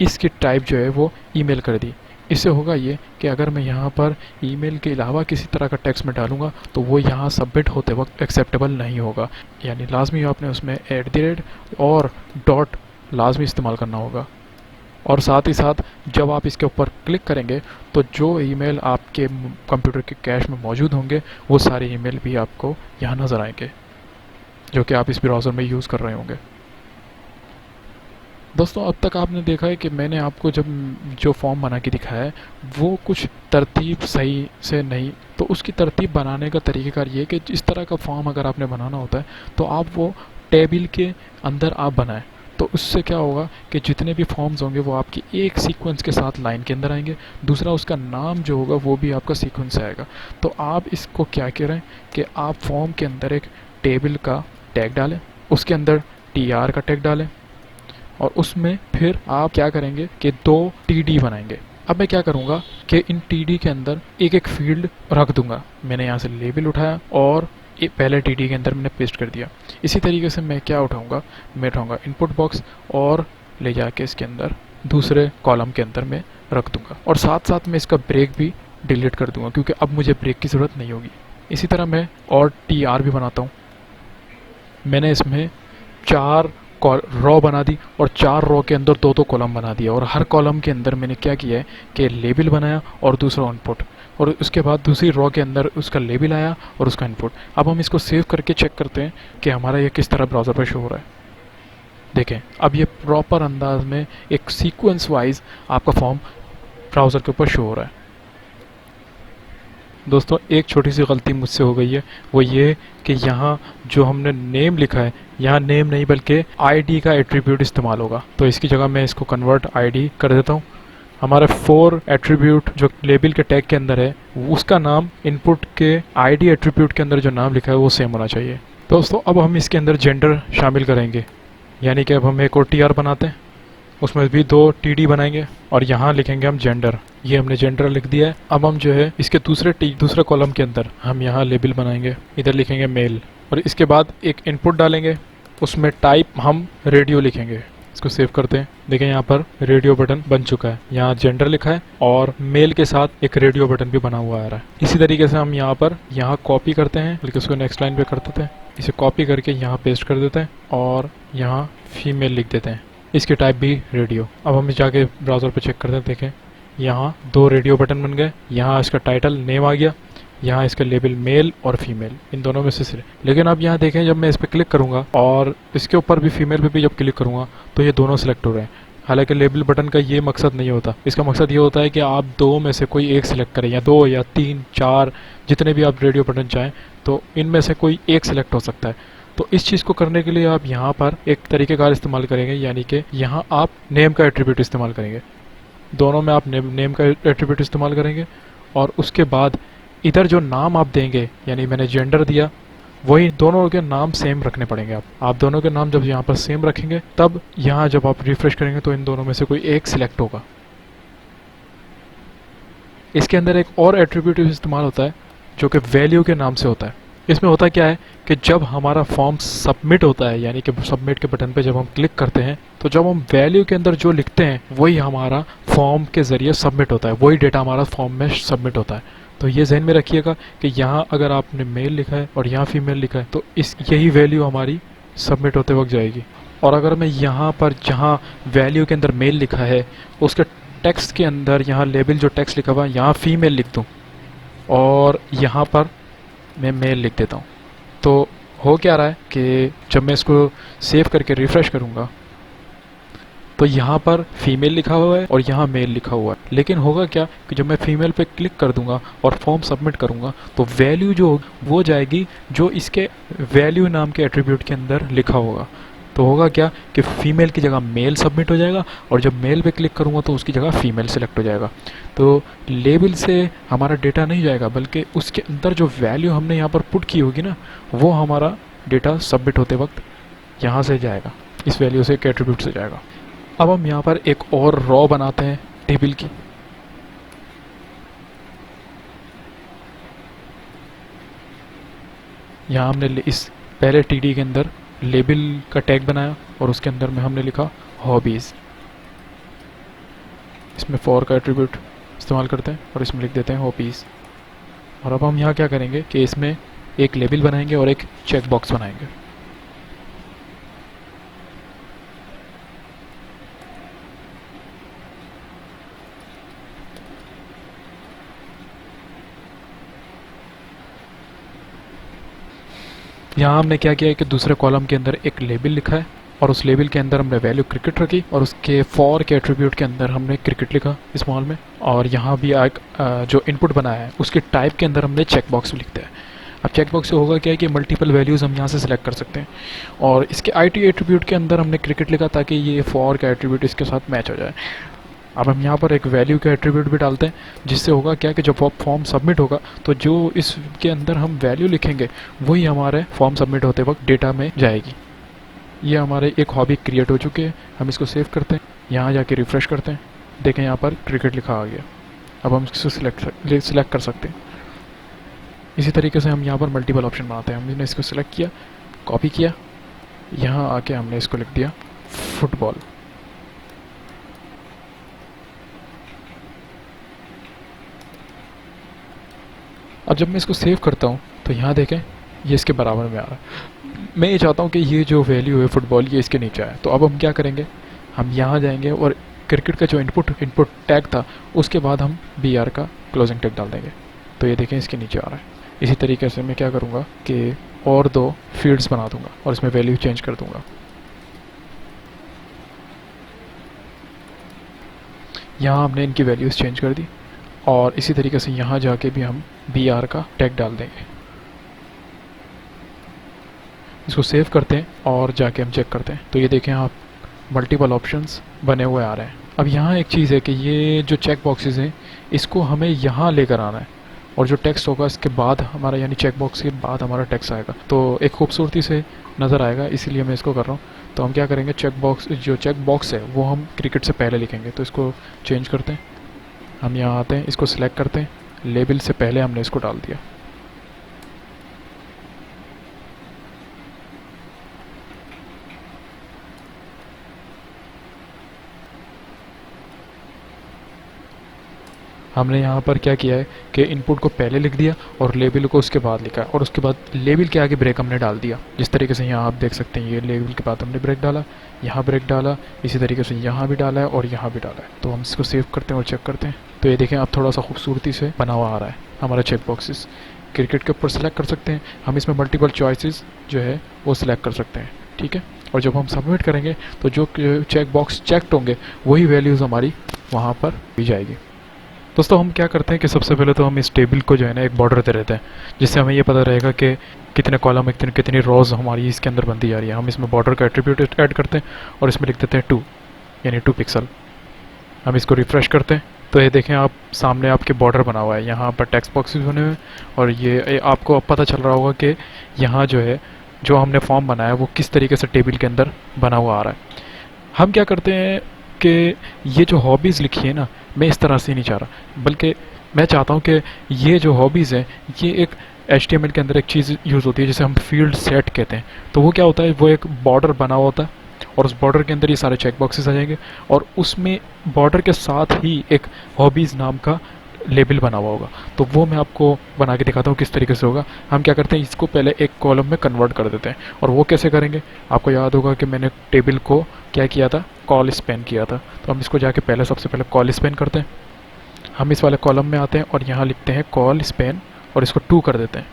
इसकी टाइप जो है वो ईमेल कर दी। इससे होगा ये कि अगर मैं यहाँ पर ईमेल के अलावा किसी तरह का टेक्स्ट में डालूँगा तो वो यहाँ सबमिट होते वक्त एक्सेप्टेबल नहीं होगा। यानी लाजमी आपने उसमें @ और डॉट लाजमी इस्तेमाल करना होगा। और साथ ही साथ जब आप इसके ऊपर क्लिक करेंगे तो जो ईमेल आपके कंप्यूटर के कैश में मौजूद होंगे वो सारे ईमेल भी आपको यहाँ नज़र आएंगे, जो कि आप इस ब्राउज़र में यूज़ कर रहे होंगे। दोस्तों अब तक आपने देखा है कि मैंने आपको जो फॉर्म बना के दिखाया है वो कुछ तरतीब सही से नहीं, तो उसकी तरतीब बनाने का तरीक़ेकार ये है कि इस तरह का फॉर्म अगर आपने बनाना होता है तो आप वो टेबल के अंदर आप बनाएं। तो उससे क्या होगा कि जितने भी फॉर्म्स होंगे वो आपकी एक सीक्वेंस के साथ लाइन के अंदर आएंगे, दूसरा उसका नाम जो होगा वो भी आपका सीक्वेंस आएगा। तो आप इसको क्या करें कि आप फॉर्म के अंदर एक टेबल का टैग डालें, उसके अंदर TR का टैग डालें और उसमें फिर आप क्या करेंगे कि 2 TD बनाएंगे। अब मैं क्या करूँगा कि इन TD के अंदर एक एक फील्ड रख दूंगा। मैंने यहाँ से लेबल उठाया और पहले TD के अंदर मैंने पेस्ट कर दिया। इसी तरीके से मैं क्या उठाऊँगा, मैं उठाऊँगा इनपुट बॉक्स और ले जाके इसके अंदर दूसरे कॉलम के अंदर मैं रख दूँगा और साथ साथ में इसका ब्रेक भी डिलीट कर दूँगा क्योंकि अब मुझे ब्रेक की ज़रूरत नहीं होगी। इसी तरह मैं और TR भी बनाता हूँ। मैंने इसमें 4 रो बना दी और 4 रो के अंदर 2-2 कॉलम बना दिया और हर कॉलम के अंदर मैंने क्या किया है कि लेबल बनाया और दूसरा इनपुट, और उसके बाद दूसरी रो के अंदर उसका लेबल आया और उसका इनपुट। अब हम इसको सेव करके चेक करते हैं कि हमारा ये किस तरह ब्राउज़र पर शो हो रहा है। देखें अब ये प्रॉपर अंदाज में एक सीक्वेंस वाइज आपका फॉर्म ब्राउज़र के ऊपर शो हो रहा है। दोस्तों एक छोटी सी गलती मुझसे हो गई है, वो ये कि यहाँ जो हमने नेम लिखा है यहाँ नेम नहीं बल्कि ID का एट्रीब्यूट इस्तेमाल होगा। तो इसकी जगह मैं इसको कन्वर्ट ID कर देता हूँ। हमारे 4 एट्रीब्यूट जो लेबल के टैग के अंदर है उसका नाम इनपुट के ID एट्रीब्यूट के अंदर जो नाम लिखा है वो सेम होना चाहिए। दोस्तों अब हम इसके अंदर जेंडर शामिल करेंगे, यानी कि अब हम एक और TR बनाते हैं, उसमें भी 2 TD बनाएंगे और यहाँ लिखेंगे हम जेंडर। ये हमने जेंडर लिख दिया है। अब हम जो है इसके दूसरे कॉलम के अंदर हम यहाँ लेबल बनाएंगे, इधर लिखेंगे मेल और इसके बाद एक इनपुट डालेंगे, उसमें टाइप हम रेडियो लिखेंगे। इसको सेव करते हैं। देखें यहाँ पर रेडियो बटन बन चुका है, यहाँ जेंडर लिखा है और मेल के साथ एक रेडियो बटन भी बना हुआ आ रहा है। इसी तरीके से हम यहाँ कॉपी करते हैं, बल्कि उसको नेक्स्ट लाइन पे कर देते हैं। इसे कॉपी करके यहाँ पेस्ट कर देते हैं और यहाँ फीमेल लिख देते हैं, इसकी टाइप भी रेडियो। अब हम जाके ब्राउज़र पे चेक करते हैं। देखें यहाँ 2 रेडियो बटन बन गए, यहाँ इसका टाइटल नेम आ गया यहाँ इसका लेबल मेल और फीमेल इन दोनों में से सिलेक्ट। लेकिन अब यहाँ देखें जब मैं इस पर क्लिक करूँगा और इसके ऊपर भी फीमेल पे भी जब क्लिक करूँगा तो ये दोनों सिलेक्ट हो रहे हैं। हालांकि लेबल बटन का ये मकसद नहीं होता, इसका मकसद ये होता है कि आप दो में से कोई एक सिलेक्ट करें, या दो या तीन चार जितने भी आप रेडियो बटन चाहें, तो इनमें से कोई एक सिलेक्ट हो सकता है। तो इस चीज़ को करने के लिए आप यहाँ पर एक तरीक़ेकार इस्तेमाल करेंगे, यानी कि यहाँ आप नेम का एट्रीब्यूट इस्तेमाल करेंगे। दोनों में आप नेम का एट्रीब्यूट इस्तेमाल करेंगे और उसके बाद इधर जो नाम आप देंगे, यानी मैंने जेंडर दिया, वही दोनों के नाम सेम रखने पड़ेंगे। आप दोनों के नाम जब यहाँ पर सेम रखेंगे तब यहाँ जब आप रिफ्रेश करेंगे तो इन दोनों में से कोई एक सिलेक्ट होगा। इसके अंदर एक और एट्रीब्यूट इस्तेमाल होता है जो कि वैल्यू के नाम से होता है। इसमें होता क्या है कि जब हमारा फॉर्म सबमिट होता है, यानी कि सबमिट के बटन पे जब हम क्लिक करते हैं, तो जब हम वैल्यू के अंदर जो लिखते हैं वही हमारा फॉर्म के ज़रिए सबमिट होता है, वही डेटा हमारा फॉर्म में सबमिट होता है। तो ये जहन में रखिएगा कि यहाँ अगर आपने मेल लिखा है और यहाँ फीमेल लिखा है तो यही वैल्यू हमारी सबमिट होते वक्त जाएगी। और अगर मैं यहाँ पर जहाँ वैल्यू के अंदर मेल लिखा है उसके टेक्स्ट के अंदर यहाँ लेबल जो टेक्स्ट लिखा हुआ है यहाँ फीमेल लिख दूँ और यहाँ पर मैं मेल लिख देता हूँ, तो हो क्या रहा है कि जब मैं इसको सेव करके रिफ़्रेश करूँगा तो यहाँ पर फीमेल लिखा हुआ है और यहाँ मेल लिखा हुआ है। लेकिन होगा क्या कि जब मैं फीमेल पे क्लिक कर दूंगा और फॉर्म सबमिट करूंगा तो वैल्यू जो वो जाएगी जो इसके वैल्यू नाम के एट्रीब्यूट के अंदर लिखा होगा। तो होगा क्या कि फ़ीमेल की जगह मेल सबमिट हो जाएगा और जब मेल पे क्लिक करूँगा तो उसकी जगह फ़ीमेल सेलेक्ट हो जाएगा। तो लेबल से हमारा डेटा नहीं जाएगा, बल्कि उसके अंदर जो वैल्यू हमने यहाँ पर पुट की होगी ना, वो हमारा डेटा सबमिट होते वक्त यहाँ से जाएगा, इस वैल्यू से, एक एट्रीब्यूट से जाएगा। अब हम यहाँ पर एक और रॉ बनाते हैं टेबल की। यहाँ हमने इस पहले टीडी के अंदर लेबल का टैग बनाया और उसके अंदर में हमने लिखा हॉबीज़। इसमें फॉर का एट्रीब्यूट इस्तेमाल करते हैं और इसमें लिख देते हैं हॉबीज़। और अब हम यहाँ क्या करेंगे कि इसमें एक लेबल बनाएंगे और एक चेक बॉक्स बनाएंगे। यहाँ हमने क्या किया है कि दूसरे कॉलम के अंदर एक लेबल लिखा है और उस लेबल के अंदर हमने वैल्यू क्रिकेट रखी और उसके फॉर के एट्रीब्यूट के अंदर हमने क्रिकेट लिखा स्मॉल में। और यहाँ भी एक जो इनपुट बनाया है उसके टाइप के अंदर हमने चेक बॉक्स लिखते हैं। अब चेक बॉक्स से होगा क्या है कि मल्टीपल वैल्यूज़ हम यहाँ से सिलेक्ट कर सकते हैं। और इसके आईटी एट्रीब्यूट के अंदर हमने क्रिकेट लिखा ताकि ये फॉर का एट्रीब्यूट इसके साथ मैच हो जाए। अब हम यहाँ पर एक वैल्यू का एट्रीब्यूट भी डालते हैं, जिससे होगा क्या कि जब फॉर्म सबमिट होगा तो जो इसके अंदर हम वैल्यू लिखेंगे वही हमारे फॉर्म सबमिट होते वक्त डेटा में जाएगी। ये हमारे एक हॉबी क्रिएट हो चुके हैं। हम इसको सेव करते हैं, यहाँ जाके रिफ़्रेश करते हैं, देखें यहाँ पर क्रिकेट लिखा आ गया। अब हम इसको सिलेक्ट कर सकते हैं। इसी तरीके से हम यहाँ पर मल्टीपल ऑप्शन बनाते हैं। हमने इसको सिलेक्ट किया, कॉपी किया, यहाँ आके हमने इसको लिख दिया फुटबॉल। अब जब मैं इसको सेव करता हूँ तो यहाँ देखें ये इसके बराबर में आ रहा है। मैं ये चाहता हूँ कि ये जो वैल्यू है फुटबॉल ये इसके नीचे आए। तो अब हम क्या करेंगे, हम यहाँ जाएंगे और क्रिकेट का जो इनपुट टैग था उसके बाद हम BR का क्लोजिंग टैग डाल देंगे। तो ये देखें इसके नीचे आ रहा है। इसी तरीके से मैं क्या करूँगा कि और दो फील्ड्स बना दूँगा और इसमें वैल्यू चेंज कर दूँगा। यहाँ हमने इनकी वैल्यूज़ चेंज कर दी और इसी तरीके से यहाँ जाके भी हम BR का टैग डाल देंगे। इसको सेव करते हैं और जाके हम चेक करते हैं। तो ये देखें आप मल्टीपल ऑप्शंस बने हुए आ रहे हैं। अब यहाँ एक चीज़ है कि ये जो चेक बॉक्सेस हैं इसको हमें यहाँ लेकर आना है और जो टेक्स्ट होगा इसके बाद हमारा, यानी चेक बॉक्स के बाद हमारा टेक्स्ट आएगा तो एक खूबसूरती से नज़र आएगा, इसीलिए मैं इसको कर रहा हूँ। तो हम क्या करेंगे, जो चेक बॉक्स है वो हम क्रिकेट से पहले लिखेंगे। तो इसको चेंज करते हैं, हम यहाँ आते हैं, इसको सिलेक्ट करते हैं, लेबल से पहले हमने इसको डाल दिया। हमने यहाँ पर क्या किया है कि इनपुट को पहले लिख दिया और लेबल को उसके बाद लिखा और उसके बाद लेबल के आगे ब्रेक हमने डाल दिया। जिस तरीके से यहाँ आप देख सकते हैं, ये लेबल के बाद हमने ब्रेक डाला, यहाँ ब्रेक डाला, इसी तरीके से यहाँ भी डाला है और यहाँ भी डाला है। तो हम इसको सेव करते हैं और चेक करते हैं। तो ये देखें आप थोड़ा सा खूबसूरती से बना हुआ आ रहा है। हमारा चेक बॉक्सेस। क्रिकेट के ऊपर सेलेक्ट कर सकते हैं हम, इसमें मल्टीपल चॉइसेस जो है वो सिलेक्ट कर सकते हैं, ठीक है। और जब हम सबमिट करेंगे तो जो चेक बॉक्स चेक्ड होंगे वही वैल्यूज़ हमारी वहाँ पर भी जाएगी। दोस्तों हम क्या करते हैं कि सबसे पहले तो हम इस टेबल को जो है ना एक बॉर्डर दे देते हैं, जिससे हमें ये पता रहेगा कि कितने कॉलम में कितनी रोज़ हमारी इसके अंदर बनती जा रही है। हम इसमें बॉर्डर का एट्रीब्यूट ऐड करते हैं और इसमें लिख देते हैं 2, यानी 2 पिक्सल। हम इसको रिफ़्रेश करते हैं तो ये देखें आप सामने आपके बॉर्डर बना हुआ है, यहाँ पर टेक्स्ट बॉक्सेस बने हुए हैं और ये आपको अब पता चल रहा होगा कि यहाँ जो है जो हमने फॉर्म बनाया वो किस तरीके से टेबल के अंदर बना हुआ आ रहा है। हम क्या करते हैं कि ये जो हॉबीज़ लिखी है ना, मैं इस तरह से नहीं चाह रहा, बल्कि मैं चाहता हूँ कि ये जो हॉबीज़ हैं ये एक HTML के अंदर एक चीज़ यूज़ होती है जिसे हम फील्ड सेट कहते हैं। तो वो क्या होता है, वो एक बॉर्डर बना हुआ होता है और उस बॉर्डर के अंदर ये सारे चेक बॉक्सेस आ जाएंगे और उसमें बॉर्डर के साथ ही एक हॉबीज़ नाम का लेबल बना हुआ होगा। तो वो मैं आपको बना के दिखाता हूँ किस तरीके से होगा। हम क्या करते हैं, इसको पहले एक कॉलम में कन्वर्ट कर देते हैं। और वो कैसे करेंगे, आपको याद होगा कि मैंने टेबल को क्या किया था, कॉल स्पैन किया था। तो हम इसको जाके पहले सबसे पहले कॉल स्पैन करते हैं। हम इस वाले कॉलम में आते हैं और यहाँ लिखते हैं कॉल स्पैन और इसको 2 कर देते हैं।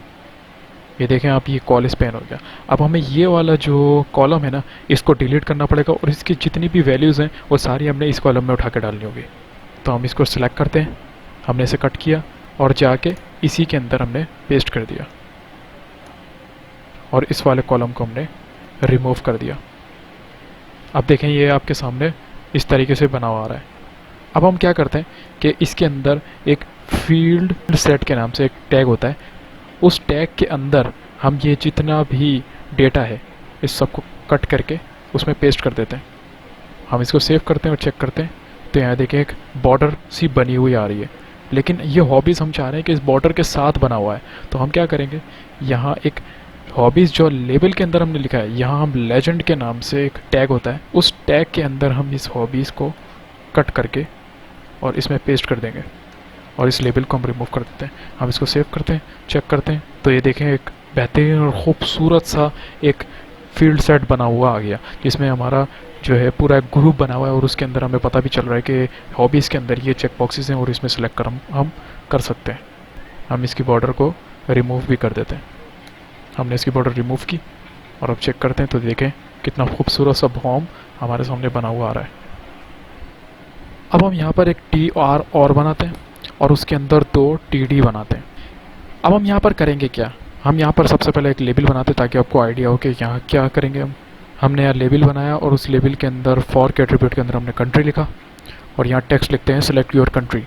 ये देखें आप, ये कॉल स्पैन हो गया। अब हमें ये वाला जो कॉलम है ना, इसको डिलीट करना पड़ेगा और इसकी जितनी भी वैल्यूज़ हैं वो सारी हमने इस कॉलम में उठा के डालनी होगी। तो हम इसको सिलेक्ट करते हैं, हमने इसे कट किया और जाके इसी के अंदर हमने पेस्ट कर दिया और इस वाले कॉलम को हमने रिमूव कर दिया। अब देखें ये आपके सामने इस तरीके से बना हुआ आ रहा है। अब हम क्या करते हैं कि इसके अंदर एक फील्ड सेट के नाम से एक टैग होता है, उस टैग के अंदर हम ये जितना भी डेटा है इस सबको कट करके उसमें पेस्ट कर देते हैं। हम इसको सेव करते हैं और चेक करते हैं तो यहाँ देखें एक बॉर्डर सी बनी हुई आ रही है, लेकिन ये हॉबीज़ हम चाह रहे हैं कि इस बॉर्डर के साथ बना हुआ है। तो हम क्या करेंगे, यहाँ एक हॉबीज़ जो लेबल के अंदर हमने लिखा है, यहाँ हम लेजेंड के नाम से एक टैग होता है, उस टैग के अंदर हम इस हॉबीज़ को कट करके और इसमें पेस्ट कर देंगे और इस लेबल को हम रिमूव कर देते हैं। हम इसको सेव करते हैं, चेक करते हैं तो ये देखें एक बेहतरीन और ख़ूबसूरत सा एक फील्ड सेट बना हुआ आ गया, जिसमें हमारा जो है पूरा एक ग्रुप बना हुआ है और उसके अंदर हमें पता भी चल रहा है कि हॉबीज़ के अंदर ये चेक बॉक्सेस हैं और इसमें सेलेक्ट कर हम कर सकते हैं। हम इसकी बॉर्डर को रिमूव भी कर देते हैं। हमने इसकी बॉर्डर रिमूव की और अब चेक करते हैं तो देखें कितना खूबसूरत सा फॉर्म हमारे सामने बना हुआ आ रहा है। अब हम यहाँ पर एक TR और बनाते हैं और उसके अंदर 2 TD बनाते हैं। अब हम यहाँ पर करेंगे क्या, हम यहाँ पर सबसे पहले एक लेबल बनाते हैं ताकि आपको आइडिया हो कि यहाँ क्या करेंगे। हमने यहाँ लेबल बनाया और उस लेबल के अंदर फॉर के एट्रीब्यूट के अंदर हमने कंट्री लिखा और यहाँ टेक्स्ट लिखते हैं सिलेक्ट योर कंट्री।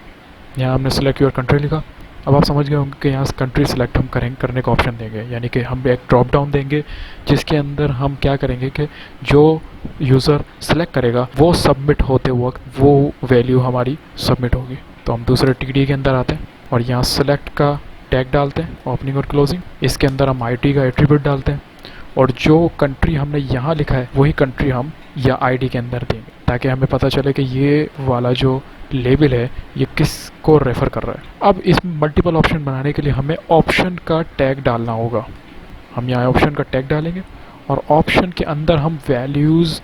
यहाँ हमने सिलेक्ट योर कंट्री लिखा। अब आप समझ गए होंगे कि यहाँ कंट्री सिलेक्ट हम करने का ऑप्शन देंगे, यानी कि हम एक ड्रॉप डाउन देंगे जिसके अंदर हम क्या करेंगे कि जो यूज़र सेलेक्ट करेगा वो सबमिट होते वक्त वो वैल्यू हमारी सबमिट होगी। तो हम दूसरे TD के अंदर आते हैं और यहाँ सेलेक्ट का टैग डालते हैं, ओपनिंग और क्लोजिंग। इसके अंदर हम ID का एट्रीब्यूट डालते हैं और जो कंट्री हमने यहाँ लिखा है वही कंट्री हम या ID के अंदर देंगे ताकि हमें पता चले कि ये वाला जो लेबल है ये किस को रेफ़र कर रहा है। अब इस मल्टीपल ऑप्शन बनाने के लिए हमें ऑप्शन का टैग डालना होगा। हम यहाँ ऑप्शन का टैग डालेंगे और ऑप्शन के अंदर हम वैल्यूज़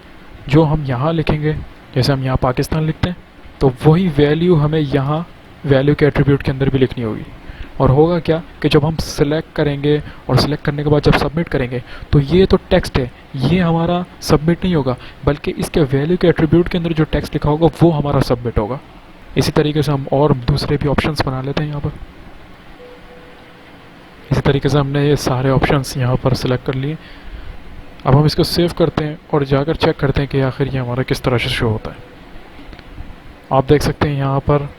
जो हम यहाँ लिखेंगे, जैसे हम यहाँ पाकिस्तान लिखते हैं तो वही वैल्यू हमें यहाँ वैल्यू के एट्रीब्यूट के अंदर भी लिखनी होगी। और होगा क्या कि जब हम सिलेक्ट करेंगे और सिलेक्ट करने के बाद जब सबमिट करेंगे तो ये तो टेक्स्ट है, ये हमारा सबमिट नहीं होगा, बल्कि इसके वैल्यू के एट्रीब्यूट के अंदर जो टेक्स्ट लिखा होगा वो हमारा सबमिट होगा। इसी तरीके से हम और दूसरे भी ऑप्शंस बना लेते हैं यहाँ पर। इसी तरीके से हमने ये सारे ऑप्शंस यहाँ पर सिलेक्ट कर लिए। अब हम इसको सेव करते हैं और जाकर चेक करते हैं कि आखिर ये हमारा किस तरह से शो होता है। आप देख सकते हैं यहाँ पर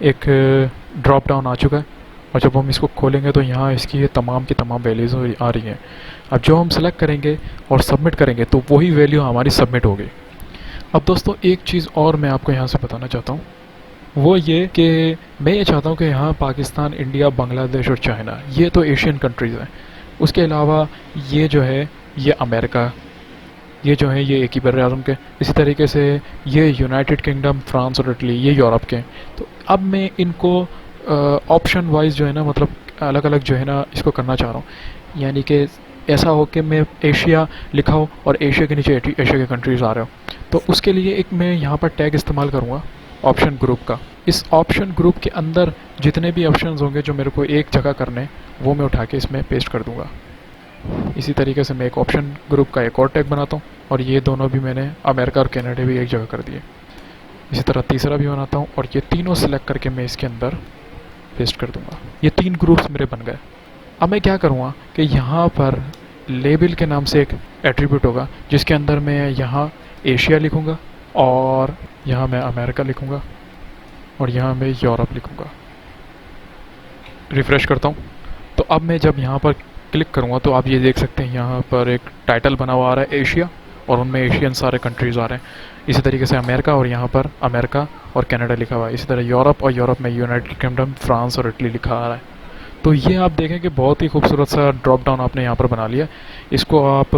एक ड्रॉप डाउन आ चुका है और जब हम इसको खोलेंगे तो यहाँ इसकी ये तमाम की तमाम वैल्यूज़ आ रही हैं। अब जो हम सेलेक्ट करेंगे और सबमिट करेंगे तो वही वैल्यू हमारी सबमिट होगी। अब दोस्तों एक चीज़ और मैं आपको यहाँ से बताना चाहता हूँ, वो ये कि मैं ये चाहता हूँ कि यहाँ पाकिस्तान, इंडिया, बांग्लादेश और चाइना ये तो एशियन कंट्रीज़ हैं, उसके अलावा ये जो है ये अमेरिका, ये जो है ये एक ही बर-ए-आज़म के, इसी तरीके से ये यूनाइटेड किंगडम, फ्रांस और इटली ये यूरोप के। तो अब मैं इनको ऑप्शन वाइज जो है ना, मतलब अलग अलग जो है ना इसको करना चाह रहा हूँ, यानी कि ऐसा हो कि मैं एशिया लिखा हो और एशिया के नीचे एशिया के कंट्रीज़ आ रहे हो। तो उसके लिए एक मैं यहाँ पर टैग इस्तेमाल करूँगा ऑप्शन ग्रुप का। इस ऑप्शन ग्रुप के अंदर जितने भी ऑप्शंस होंगे जो मेरे को एक जगह करने, वो मैं उठा के इसमें पेस्ट कर दूंगा। इसी तरीके से मैं एक ऑप्शन ग्रुप का एक और टैग बनाता हूँ, और ये दोनों भी मैंने अमेरिका और कनाडा भी एक जगह कर दिए। इसी तरह तीसरा भी बनाता हूँ, और ये तीनों सेलेक्ट करके मैं इसके अंदर पेस्ट कर दूंगा। ये 3 ग्रुप्स मेरे बन गए। अब मैं क्या करूँगा कि यहाँ पर लेबल के नाम से एक एट्रीब्यूट होगा, जिसके अंदर मैं यहाँ एशिया लिखूँगा, और यहाँ मैं अमेरिका लिखूँगा, और यहाँ मैं यूरोप लिखूँगा। रिफ़्रेश करता हूँ, तो अब मैं जब यहाँ पर क्लिक करूँगा तो आप ये देख सकते हैं यहाँ पर एक टाइटल बना हुआ आ रहा है एशिया, और उनमें एशियन सारे कंट्रीज़ आ रहे हैं। इसी तरीके से अमेरिका, और यहाँ पर अमेरिका और कनाडा लिखा हुआ है। इसी तरह यूरोप, और यूरोप में यूनाइटेड किंगडम, फ्रांस और इटली लिखा आ रहा है। तो ये आप देखें कि बहुत ही खूबसूरत सा ड्रॉप डाउन आपने यहाँ पर बना लिया। इसको आप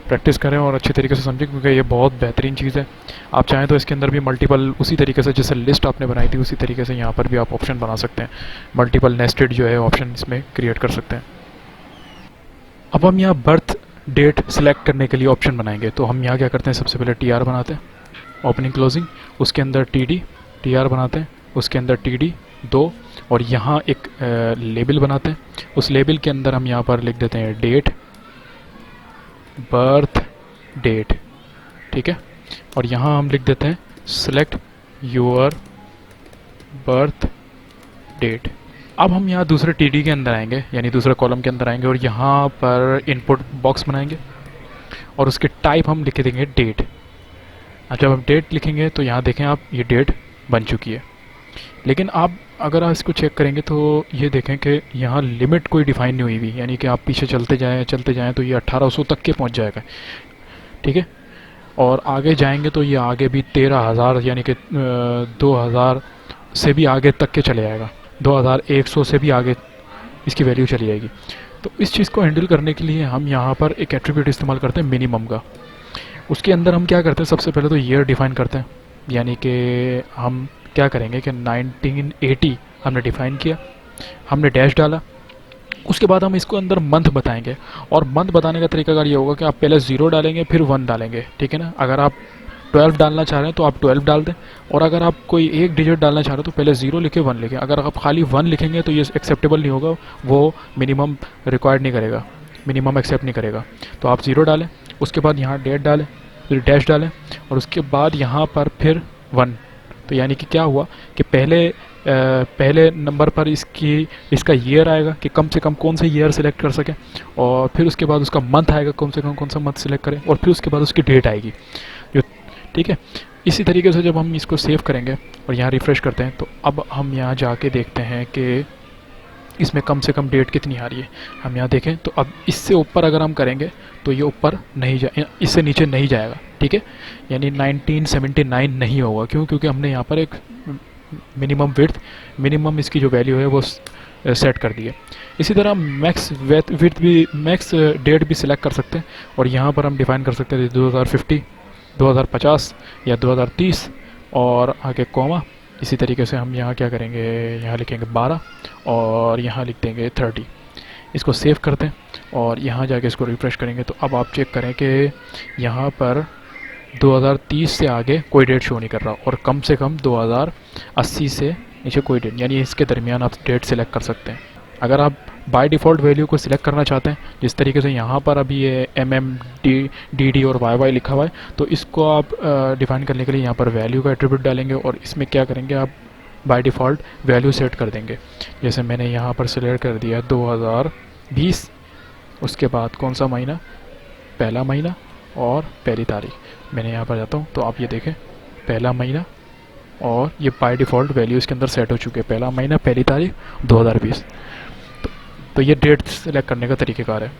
प्रैक्टिस करें और अच्छे तरीके से समझें, क्योंकि ये बहुत बेहतरीन चीज़ है। आप चाहें तो इसके अंदर भी मल्टीपल, उसी तरीके से जैसे लिस्ट आपने बनाई थी उसी तरीके से यहाँ पर भी आप ऑप्शन बना सकते हैं। मल्टीपल नेस्टेड जो है ऑप्शन इसमें क्रिएट कर सकते हैं। अब हम यहाँ बर्थ डेट सेलेक्ट करने के लिए ऑप्शन बनाएंगे। तो हम यहाँ क्या करते हैं, सबसे पहले टी आर बनाते हैं, ओपनिंग क्लोजिंग, उसके अंदर टी आर बनाते हैं, उसके अंदर TD 2, और यहाँ एक लेबल बनाते हैं। उस लेबल के अंदर हम यहाँ पर लिख देते हैं डेट, बर्थ डेट, ठीक है। और यहाँ हम लिख देते हैं सेलेक्ट योर बर्थ डेट। अब हम यहाँ दूसरे TD के अंदर आएंगे, यानी दूसरे कॉलम के अंदर आएंगे, और यहाँ पर इनपुट बॉक्स बनाएंगे, और उसके टाइप हम लिख देंगे डेट। अब जब हम डेट लिखेंगे तो यहाँ देखें आप, ये डेट बन चुकी है। लेकिन आप अगर आप इसको चेक करेंगे तो ये देखें कि यहाँ लिमिट कोई डिफाइन नहीं हुई हुई, यानी कि आप पीछे चलते जाएं तो ये 1800 तक के पहुँच जाएगा, ठीक है। और आगे जाएंगे तो ये आगे भी 13,000 यानी कि 2000 से भी आगे तक के चले जाएगा, 2100 से भी आगे इसकी वैल्यू चली जाएगी। तो इस चीज़ को हैंडल करने के लिए हम यहाँ पर एक एट्रीब्यूट इस्तेमाल करते हैं मिनिमम का। उसके अंदर हम क्या करते हैं, सबसे पहले तो ईयर डिफाइन करते हैं, यानी कि हम क्या करेंगे कि 1980 हमने डिफाइन किया, हमने डैश डाला। उसके बाद हम इसको अंदर मंथ बताएंगे, और मंथ बताने का तरीकाकार ये होगा कि आप पहले 0 डालेंगे फिर 1 डालेंगे, ठीक है ना। अगर आप 12 डालना चाह रहे हैं तो आप 12 डाल दें, और अगर आप कोई एक डिजिट डालना चाह रहे हो तो पहले 0 लिखे 1 लिखें। अगर आप खाली 1 लिखेंगे तो ये एक्सेप्टेबल नहीं होगा, वो मिनिमम रिक्वायर्ड नहीं करेगा, मिनिमम एक्सेप्ट नहीं करेगा। तो आप 0 डालें, उसके बाद यहाँ डेट डालें, फिर डैश डालें, और उसके बाद यहाँ पर फिर 1। तो यानी कि क्या हुआ कि पहले नंबर पर इसका ईयर आएगा कि कम से कम कौन सा ईयर सेलेक्ट कर सके, और फिर उसके बाद उसका मंथ आएगा, कम से कम कौन सा मंथ सेलेक्ट करें, और फिर उसके बाद उसकी डेट आएगी जो, ठीक है। इसी तरीके से जब हम इसको सेव करेंगे और यहाँ रिफ़्रेश करते हैं, तो अब हम यहाँ जाके देखते हैं कि इसमें कम से कम डेट कितनी आ रही है। हम यहाँ देखें तो अब इससे ऊपर अगर हम करेंगे तो ये ऊपर नहीं जाए, इससे नीचे नहीं जाएगा, ठीक है। यानी 1979 नहीं होगा, क्यों? क्योंकि हमने यहाँ पर एक मिनिमम विड्थ, मिनिमम इसकी जो वैल्यू है वो सेट कर दी है। इसी तरह मैक्स विड्थ भी, मैक्स डेट भी सिलेक्ट कर सकते हैं, और यहाँ पर हम डिफाइन कर सकते हैं 2050, 2050 या 2030, और आगे कॉमा। इसी तरीके से हम यहाँ क्या करेंगे, यहाँ लिखेंगे 12 और यहाँ लिख देंगे 30। इसको सेव करते हैं और यहाँ जाके इसको रिफ्रेश करेंगे, तो अब आप चेक करें कि यहाँ पर 2030 से आगे कोई डेट शो नहीं कर रहा, और कम से कम 2080 से नीचे कोई डेट, यानी इसके दरमियान आप डेट सेलेक्ट कर सकते हैं। अगर आप बाय डिफ़ॉल्ट वैल्यू को सिलेक्ट करना चाहते हैं, जिस तरीके से यहाँ पर अभी ये DD और YY लिखा हुआ है, तो इसको आप डिफाइन करने के लिए यहाँ पर वैल्यू का एट्रीब्यूट डालेंगे, और इसमें क्या करेंगे, आप बाय डिफ़ॉल्ट वैल्यू सेट कर देंगे। जैसे मैंने यहाँ पर सिलेक्ट कर दिया 2020, उसके बाद कौन सा महीना, पहला महीना और पहली तारीख। मैंने यहाँ पर जाता हूँ तो आप ये देखें, पहला महीना, और ये बाय डिफ़ॉल्ट वैल्यू इसके अंदर सेट हो चुके हैं, पहला महीना, पहली तारीख, 2020। तो ये डेट सेलेक्ट करने का तरीक़ेकार है।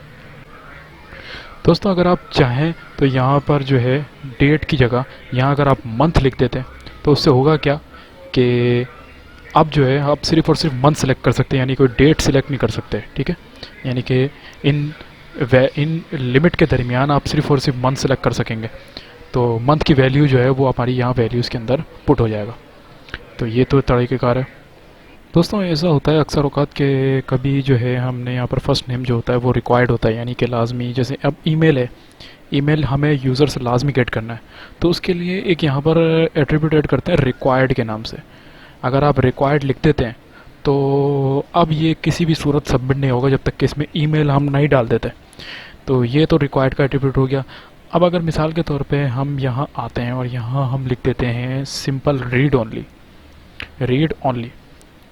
दोस्तों अगर आप चाहें तो यहाँ पर जो है डेट की जगह यहाँ अगर आप मंथ लिख देते हैं, तो उससे होगा क्या कि अब जो है आप सिर्फ़ और सिर्फ मंथ सेलेक्ट कर सकते हैं, यानी कोई डेट सेलेक्ट नहीं कर सकते, ठीक है। यानी कि इन लिमिट के दरमियान आप सिर्फ़ और सिर्फ मंथ सेलेक्ट कर सकेंगे, तो मंथ की वैल्यू जो है वो हमारी यहाँ वैल्यूज़ के अंदर पुट हो जाएगा। तो ये तो तरीक़ेकार है। दोस्तों ऐसा होता है अक्सर औक़ात के कभी जो है हमने यहाँ पर फर्स्ट नेम जो होता है वो रिक्वायर्ड होता है, यानी कि लाजमी। जैसे अब ईमेल है, ईमेल हमें यूज़र से लाजमी गेट करना है, तो उसके लिए एक यहाँ पर एट्रीब्यूट ऐड करते हैं रिक्वायर्ड के नाम से। अगर आप रिक्वायर्ड लिख देते हैं तो अब ये किसी भी सूरत सबमिट नहीं होगा जब तक कि इसमें ईमेल हम नहीं डाल देते। तो ये तो रिक्वायर्ड का एट्रीब्यूट हो गया। अब अगर मिसाल के तौर पे हम यहाँ आते हैं और यहाँ हम लिख देते हैं simple read only, read only,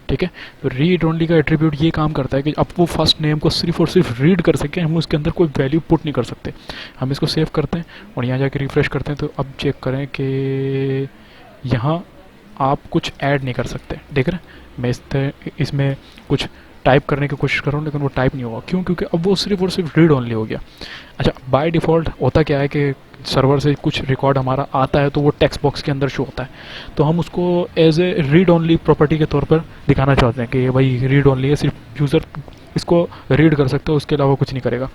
ठीक है। तो रीड ओनली का एट्रीब्यूट ये काम करता है कि अब वो फर्स्ट नेम को सिर्फ और सिर्फ रीड कर सके, हम उसके अंदर कोई वैल्यू पुट नहीं कर सकते। हम इसको सेव करते हैं और यहाँ जाके रिफ्रेश करते हैं तो अब चेक करें कि यहाँ आप कुछ ऐड नहीं कर सकते। देख रहे हैं मैं इसमें कुछ टाइप करने की कोशिश कर रहा हूँ लेकिन वो टाइप नहीं होगा। क्यों? क्योंकि अब वो सिर्फ और सिर्फ रीड ओनली हो गया। अच्छा, बाय डिफ़ॉल्ट होता क्या है कि सर्वर से कुछ रिकॉर्ड हमारा आता है तो वो टेक्स्ट बॉक्स के अंदर शो होता है, तो हम उसको as a read only property के तौर पर दिखाना चाहते हैं कि ये भाई रीड ओनली है, सिर्फ यूज़र इसको रीड कर सकते हो, उसके अलावा कुछ नहीं करेगा।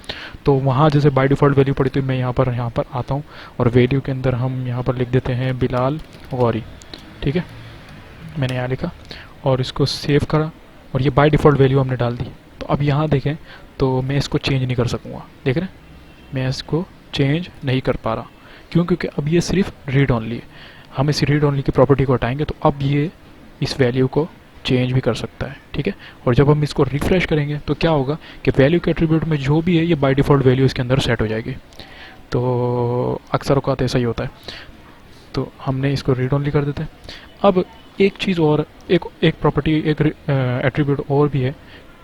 तो वहाँ जैसे बाय डिफ़ॉल्ट वैल्यू पड़ी तो मैं यहाँ पर आता हूँ और वैल्यू के अंदर हम यहाँ पर लिख देते हैं बिलाल गौरी, ठीक है। मैंने यहाँ लिखा और इसको सेव करा और ये बाय डिफ़ॉल्ट वैल्यू हमने डाल दी। तो अब यहाँ देखें तो मैं इसको चेंज नहीं कर सकूँगा, देख रहे हैं मैं इसको चेंज नहीं कर पा रहा। क्यों? क्योंकि अब ये सिर्फ रीड ओनली है। हम इस रीड ओनली की प्रॉपर्टी को हटाएंगे तो अब ये इस वैल्यू को चेंज भी कर सकता है, ठीक है। और जब हम इसको रिफ्रेश करेंगे तो क्या होगा कि वैल्यू के एट्रीब्यूट में जो भी है ये बाय डिफ़ॉल्ट वैल्यू इसके अंदर सेट हो जाएगी। तो अक्सर औकात ऐसा ही होता है। तो हमने इसको रीड ओनली कर देते हैं। अब एक चीज़ और, एक प्रॉपर्टी, एक एट्रीब्यूट और भी है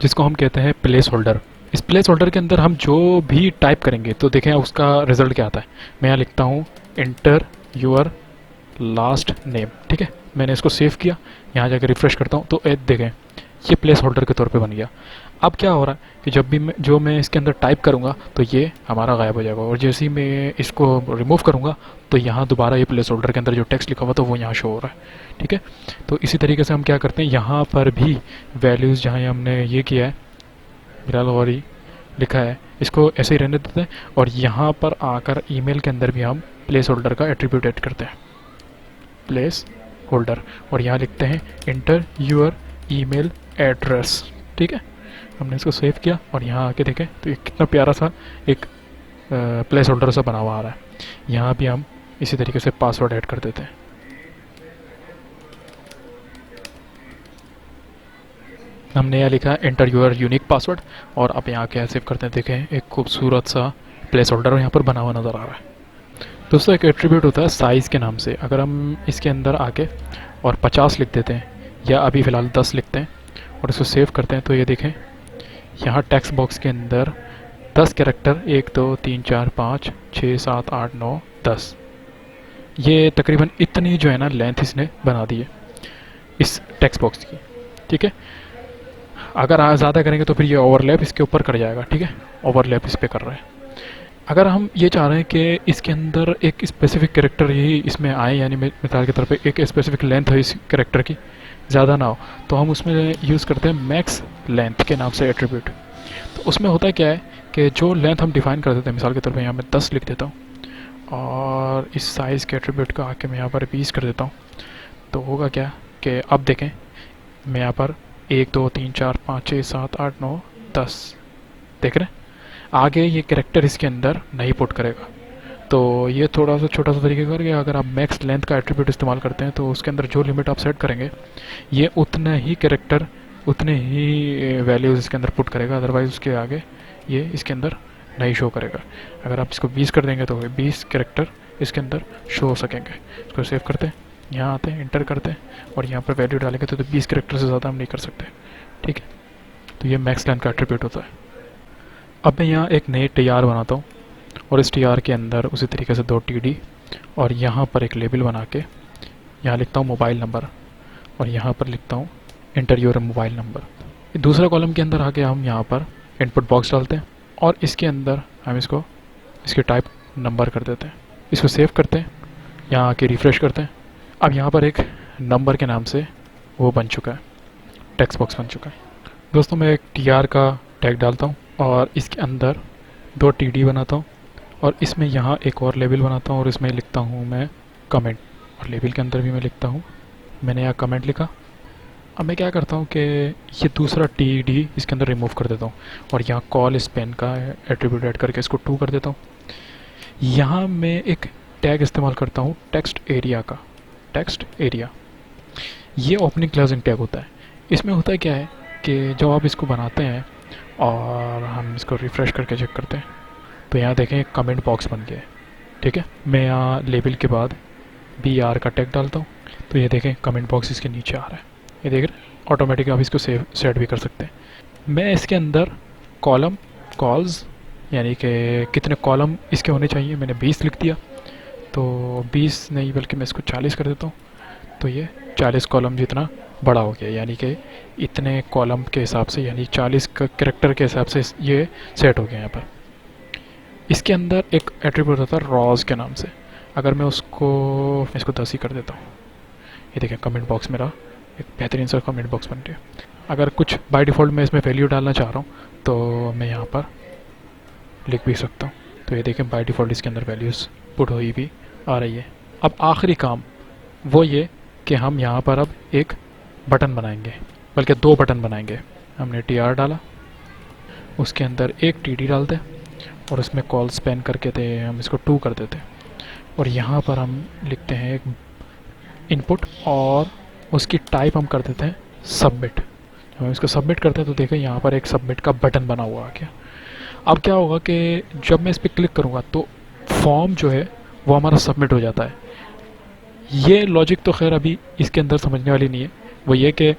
जिसको हम कहते हैं प्लेस होल्डर। इस प्लेस होल्डर के अंदर हम जो भी टाइप करेंगे तो देखें उसका रिजल्ट क्या आता है। मैं यहाँ लिखता हूँ इंटर योर लास्ट नेम, ठीक है। मैंने इसको सेव किया, यहाँ जाकर रिफ्रेश करता हूँ तो देखें ये प्लेस होल्डर के तौर पे बन गया। अब क्या हो रहा है कि जब भी मैं इसके अंदर टाइप करूँगा तो ये हमारा गायब हो जाएगा और जैसे ही मैं इसको रिमूव करूँगा तो यहाँ दोबारा ये प्लेस होल्डर के अंदर जो टेक्स्ट लिखा हुआ था वो यहाँ शो हो रहा है, ठीक है। तो इसी तरीके से हम क्या करते हैं, यहाँ पर भी वैल्यूज़ जहाँ हमने ये किया है बिलाल गौरी लिखा है इसको ऐसे ही रहने देते हैं और यहाँ पर आकर ईमेल के अंदर भी हम प्लेस होल्डर का एट्रीब्यूट ऐड करते हैं, प्लेस होल्डर, और यहाँ लिखते हैं इंटर यूर ईमेल एड्रेस, ठीक है। हमने इसको सेव किया और यहाँ आके देखें तो ये कितना प्यारा सा एक प्लेस होल्डर सा बना हुआ आ रहा है। यहाँ भी हम इसी तरीके से पासवर्ड ऐड कर देते हैं। हमने यहाँ लिखा है एंटर यूर यूनिक पासवर्ड और अब यहाँ क्या सेव करते हैं, देखें एक खूबसूरत सा प्लेस होल्डर यहाँ पर बना हुआ नज़र आ रहा है। दोस्तों एक एट्रीब्यूट होता है साइज़ के नाम से। अगर हम इसके अंदर आके और 50 लिख देते हैं या अभी फ़िलहाल 10 लिखते हैं और इसको सेव करते हैं तो ये देखें यहाँ टेक्स्ट बॉक्स के अंदर 10 कैरेक्टर 1 2 3 4 5 6 7 8 9 10, ये तकरीबन इतनी जो है ना लेंथ इसने बना दी है इस टेक्स्ट बॉक्स की, ठीक है। अगर ज़्यादा करेंगे तो फिर ये ओवरलैप इसके ऊपर कर जाएगा, ठीक है। ओवरलैप इस पर कर रहा है। अगर हम ये चाह रहे हैं कि इसके अंदर एक स्पेसिफिक कैरेक्टर ही इसमें आए, यानी मिसाल के तौर पे एक स्पेसिफिक लेंथ है इस कैरेक्टर की, ज़्यादा ना हो, तो हम उसमें यूज़ करते हैं मैक्स लेंथ के नाम से एट्रीब्यूट। तो उसमें होता क्या है कि जो लेंथ हम डिफ़ाइन कर देते हैं, मिसाल के तौर पे यहाँ मैं 10 लिख देता हूँ और इस साइज़ के एट्रीब्यूट का आके मैं यहाँ पर 20 कर देता हूँ, तो होगा क्या कि अब देखें मैं यहाँ पर 1 2 3 4 5 6 7 8 9 10 देख रहे हैं, आगे ये कैरेक्टर इसके अंदर नहीं पुट करेगा। तो ये थोड़ा सा छोटा सा तरीका करके अगर आप मैक्स लेंथ का एट्रीब्यूट इस्तेमाल करते हैं तो उसके अंदर जो लिमिट आप सेट करेंगे ये उतने ही कैरेक्टर उतने ही वैल्यूज़ इसके अंदर पुट करेगा, अदरवाइज़ उसके आगे ये इसके अंदर नहीं शो करेगा। अगर आप इसको 20 कर देंगे तो 20 कैरेक्टर इसके अंदर शो हो सकेंगे। इसको सेव करते हैं, यहाँ आते हैं, इंटर करते हैं और यहाँ पर वैल्यू डालेंगे तो 20 कैरेक्टर से ज़्यादा हम नहीं कर सकते, ठीक है। तो ये मैक्स लेंथ का एट्रीब्यूट होता है। अब मैं यहाँ एक नई टीआर बनाता हूँ और इस टीआर के अंदर उसी तरीके से 2 TD और यहाँ पर एक लेबल बना के यहाँ लिखता हूँ मोबाइल नंबर और यहाँ पर लिखता हूँ एंटर योर मोबाइल नंबर। दूसरा कॉलम के अंदर आके हम यहाँ पर इनपुट बॉक्स डालते हैं और इसके अंदर हम इसके टाइप नंबर कर देते हैं। इसको सेव करते हैं, यहाँ आके रिफ़्रेश करते हैं। अब यहाँ पर एक नंबर के नाम से वो बन चुका है, टेक्स्ट बॉक्स बन चुका है। दोस्तों मैं एक TR का टैग डालता हूँ और इसके अंदर 2 TD बनाता हूँ और इसमें यहाँ एक और लेबल बनाता हूँ और इसमें लिखता हूँ मैं कमेंट और लेबल के अंदर भी मैं लिखता हूँ, मैंने यहाँ कमेंट लिखा। अब मैं क्या करता हूँ कि ये दूसरा TD इसके अंदर रिमूव कर देता हूँ और यहाँ कॉल स्पेन का एट्रीब्यूट ऐड करके इसको 2 कर देता हूँ। यहाँ मैं एक टैग इस्तेमाल करता हूँ टेक्स्ट एरिया का, टेक्स्ट एरिया। ये ओपनिंग क्लोजिंग टैग होता है। इसमें होता है क्या है कि जब आप इसको बनाते हैं और हम इसको रिफ़्रेश करके चेक करते हैं तो यहाँ देखें एक कमेंट बॉक्स बन गया है। ठीक है, मैं यहाँ लेबल के बाद BR का टैग डालता हूँ तो ये देखें कमेंट बॉक्स इसके नीचे आ रहा है। ये देख रहे हैं, ऑटोमेटिक आप इसको सेव सेट भी कर सकते हैं। मैं इसके अंदर कॉलम कॉल्स यानी कि कितने कॉलम इसके होने चाहिए मैंने 20 लिख दिया, तो 20 नहीं बल्कि मैं इसको 40 कर देता हूँ। तो ये 40 कॉलम जितना बड़ा हो गया, यानी कि इतने कॉलम के हिसाब से यानी 40 कैरेक्टर के हिसाब से ये सेट हो गया यहाँ पर। इसके अंदर एक एट्रीब्यूट होता है रॉज के नाम से। अगर मैं इसको 10 ही कर देता हूँ, ये देखें कमेंट बॉक्स मेरा एक बेहतरीन सा कमेंट बॉक्स बन गया। अगर कुछ बाय डिफ़ॉल्ट मैं इसमें वैल्यू डालना चाह रहा हूँ तो मैं यहाँ पर लिख भी सकता हूँ। तो ये देखें बाय डिफ़ॉल्ट इसके अंदर वैल्यूज़ पुट हुई भी आ रही है। अब आखिरी काम वो ये कि हम यहाँ पर अब एक बटन बनाएंगे, बल्कि 2 बटन बनाएंगे। हमने TR डाला, उसके अंदर एक TD डालते और उसमें कॉल स्पैन करके थे हम इसको 2 कर देते और यहाँ पर हम लिखते हैं एक इनपुट और उसकी टाइप हम कर देते हैं सबमिट। जब हम इसको सबमिट करते हैं तो देखें यहाँ पर एक सबमिट का बटन बना हुआ आ गया। अब क्या होगा कि जब मैं इस पर क्लिक करूँगा तो फॉर्म जो है वो हमारा सबमिट हो जाता है। ये लॉजिक तो खैर अभी इसके अंदर समझने वाली नहीं है। वो ये कि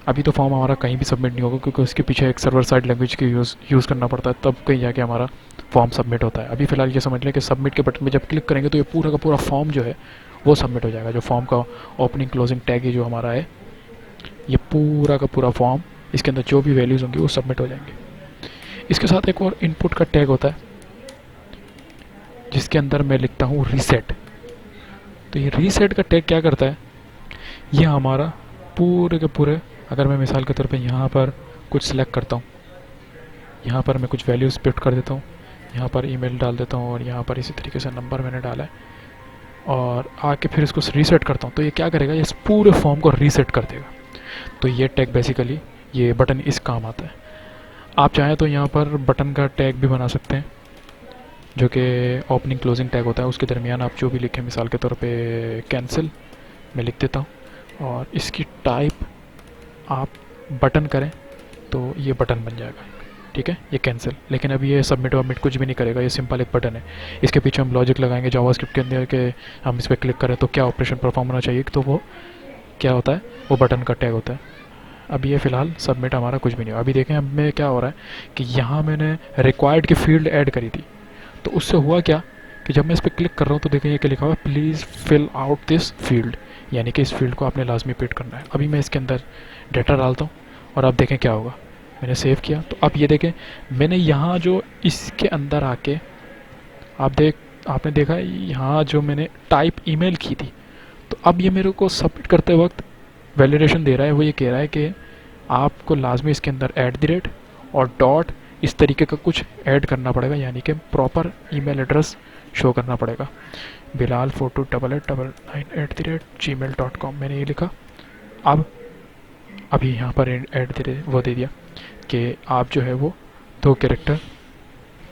अभी तो फॉर्म हमारा कहीं भी सबमिट नहीं होगा क्योंकि उसके पीछे एक सर्वर साइड लैंग्वेज की यूज़ करना पड़ता है, तब कहीं जाके हमारा फॉर्म सबमिट होता है। अभी फ़िलहाल ये समझ लें कि सबमिट के बटन में जब क्लिक करेंगे तो ये पूरा का पूरा फॉर्म जो है वो सबमिट हो जाएगा। जो फॉर्म का ओपनिंग क्लोजिंग टैग है जो हमारा है, ये पूरा का पूरा फॉर्म इसके अंदर जो भी वैल्यूज़ होंगी वो सबमिट हो जाएंगे। इसके साथ एक और इनपुट का टैग होता है जिसके अंदर मैं लिखता हूँ रीसेट। तो ये रीसेट का टैग क्या करता है, ये हमारा पूरे के पूरे, अगर मैं मिसाल के तौर पे यहाँ पर कुछ सिलेक्ट करता हूँ, यहाँ पर मैं कुछ वैल्यूज़ पुट कर देता हूँ, यहाँ पर ईमेल डाल देता हूँ और यहाँ पर इसी तरीके से नंबर मैंने डाला है और आके फिर इसको रीसेट करता हूँ तो ये क्या करेगा, ये इस पूरे फॉर्म को रीसेट कर देगा। तो ये टैग बेसिकली ये बटन इस काम आता है। आप चाहें तो यहाँ पर बटन का टैग भी बना सकते हैं जो कि ओपनिंग क्लोजिंग टैग होता है, उसके दरमियान आप जो भी लिखें, मिसाल के तौर पे कैंसिल मैं लिख देता हूँ और इसकी टाइप आप बटन करें तो ये बटन बन जाएगा। ठीक है, ये कैंसिल, लेकिन अभी ये सबमिट वमिट कुछ भी नहीं करेगा, ये सिंपल एक बटन है। इसके पीछे हम लॉजिक लगाएंगे जावास्क्रिप्ट के अंदर के हम इस पर क्लिक करें तो क्या ऑपरेशन परफॉर्म होना चाहिए, तो वो क्या होता है, वो बटन का टैग होता है। अभी ये फ़िलहाल सबमिट हमारा कुछ भी नहीं हुआ। अभी देखें अब में क्या हो रहा है कि यहाँ मैंने रिक्वायर्ड की फील्ड ऐड करी थी, तो उससे हुआ क्या कि जब मैं इस पर क्लिक कर रहा हूँ तो देखें ये क्या लिखा हुआ है, please fill out this field, यानी कि इस फील्ड को आपने लाजमी फिट करना है। अभी मैं इसके अंदर डाटा डालता हूँ और आप देखें क्या होगा। मैंने सेव किया तो अब ये देखें मैंने यहाँ जो इसके अंदर आके आपने देखा यहाँ जो मैंने टाइप ईमेल की थी, तो अब ये मेरे को सबमिट करते वक्त वैलिडेशन दे रहा है। वो ये कह रहा है कि आपको लाजमी इसके अंदर @ और डॉट इस तरीके का कुछ ऐड करना पड़ेगा, यानी कि प्रॉपर ईमेल एड्रेस शो करना पड़ेगा, bilal428899@gmail.com मैंने ये लिखा। अब अभी यहाँ पर वो दे दिया कि आप जो है वो 2 कैरेक्टर,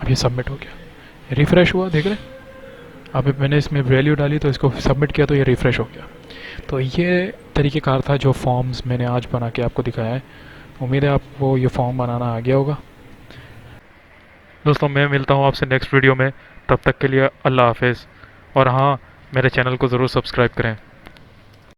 अभी सबमिट हो गया, रिफ़्रेश हुआ, देख रहे हैं। अब मैंने इसमें वैल्यू डाली तो इसको सबमिट किया तो ये रिफ़्रेश हो गया। तो ये तरीक़ेकार था जो फॉर्म्स मैंने आज बना के आपको दिखाया है। उम्मीद है आपको ये फॉर्म बनाना आ गया होगा। दोस्तों मैं मिलता हूँ आपसे नेक्स्ट वीडियो में, तब तक के लिए अल्लाह हाफिज़। और हाँ, मेरे चैनल को ज़रूर सब्सक्राइब करें।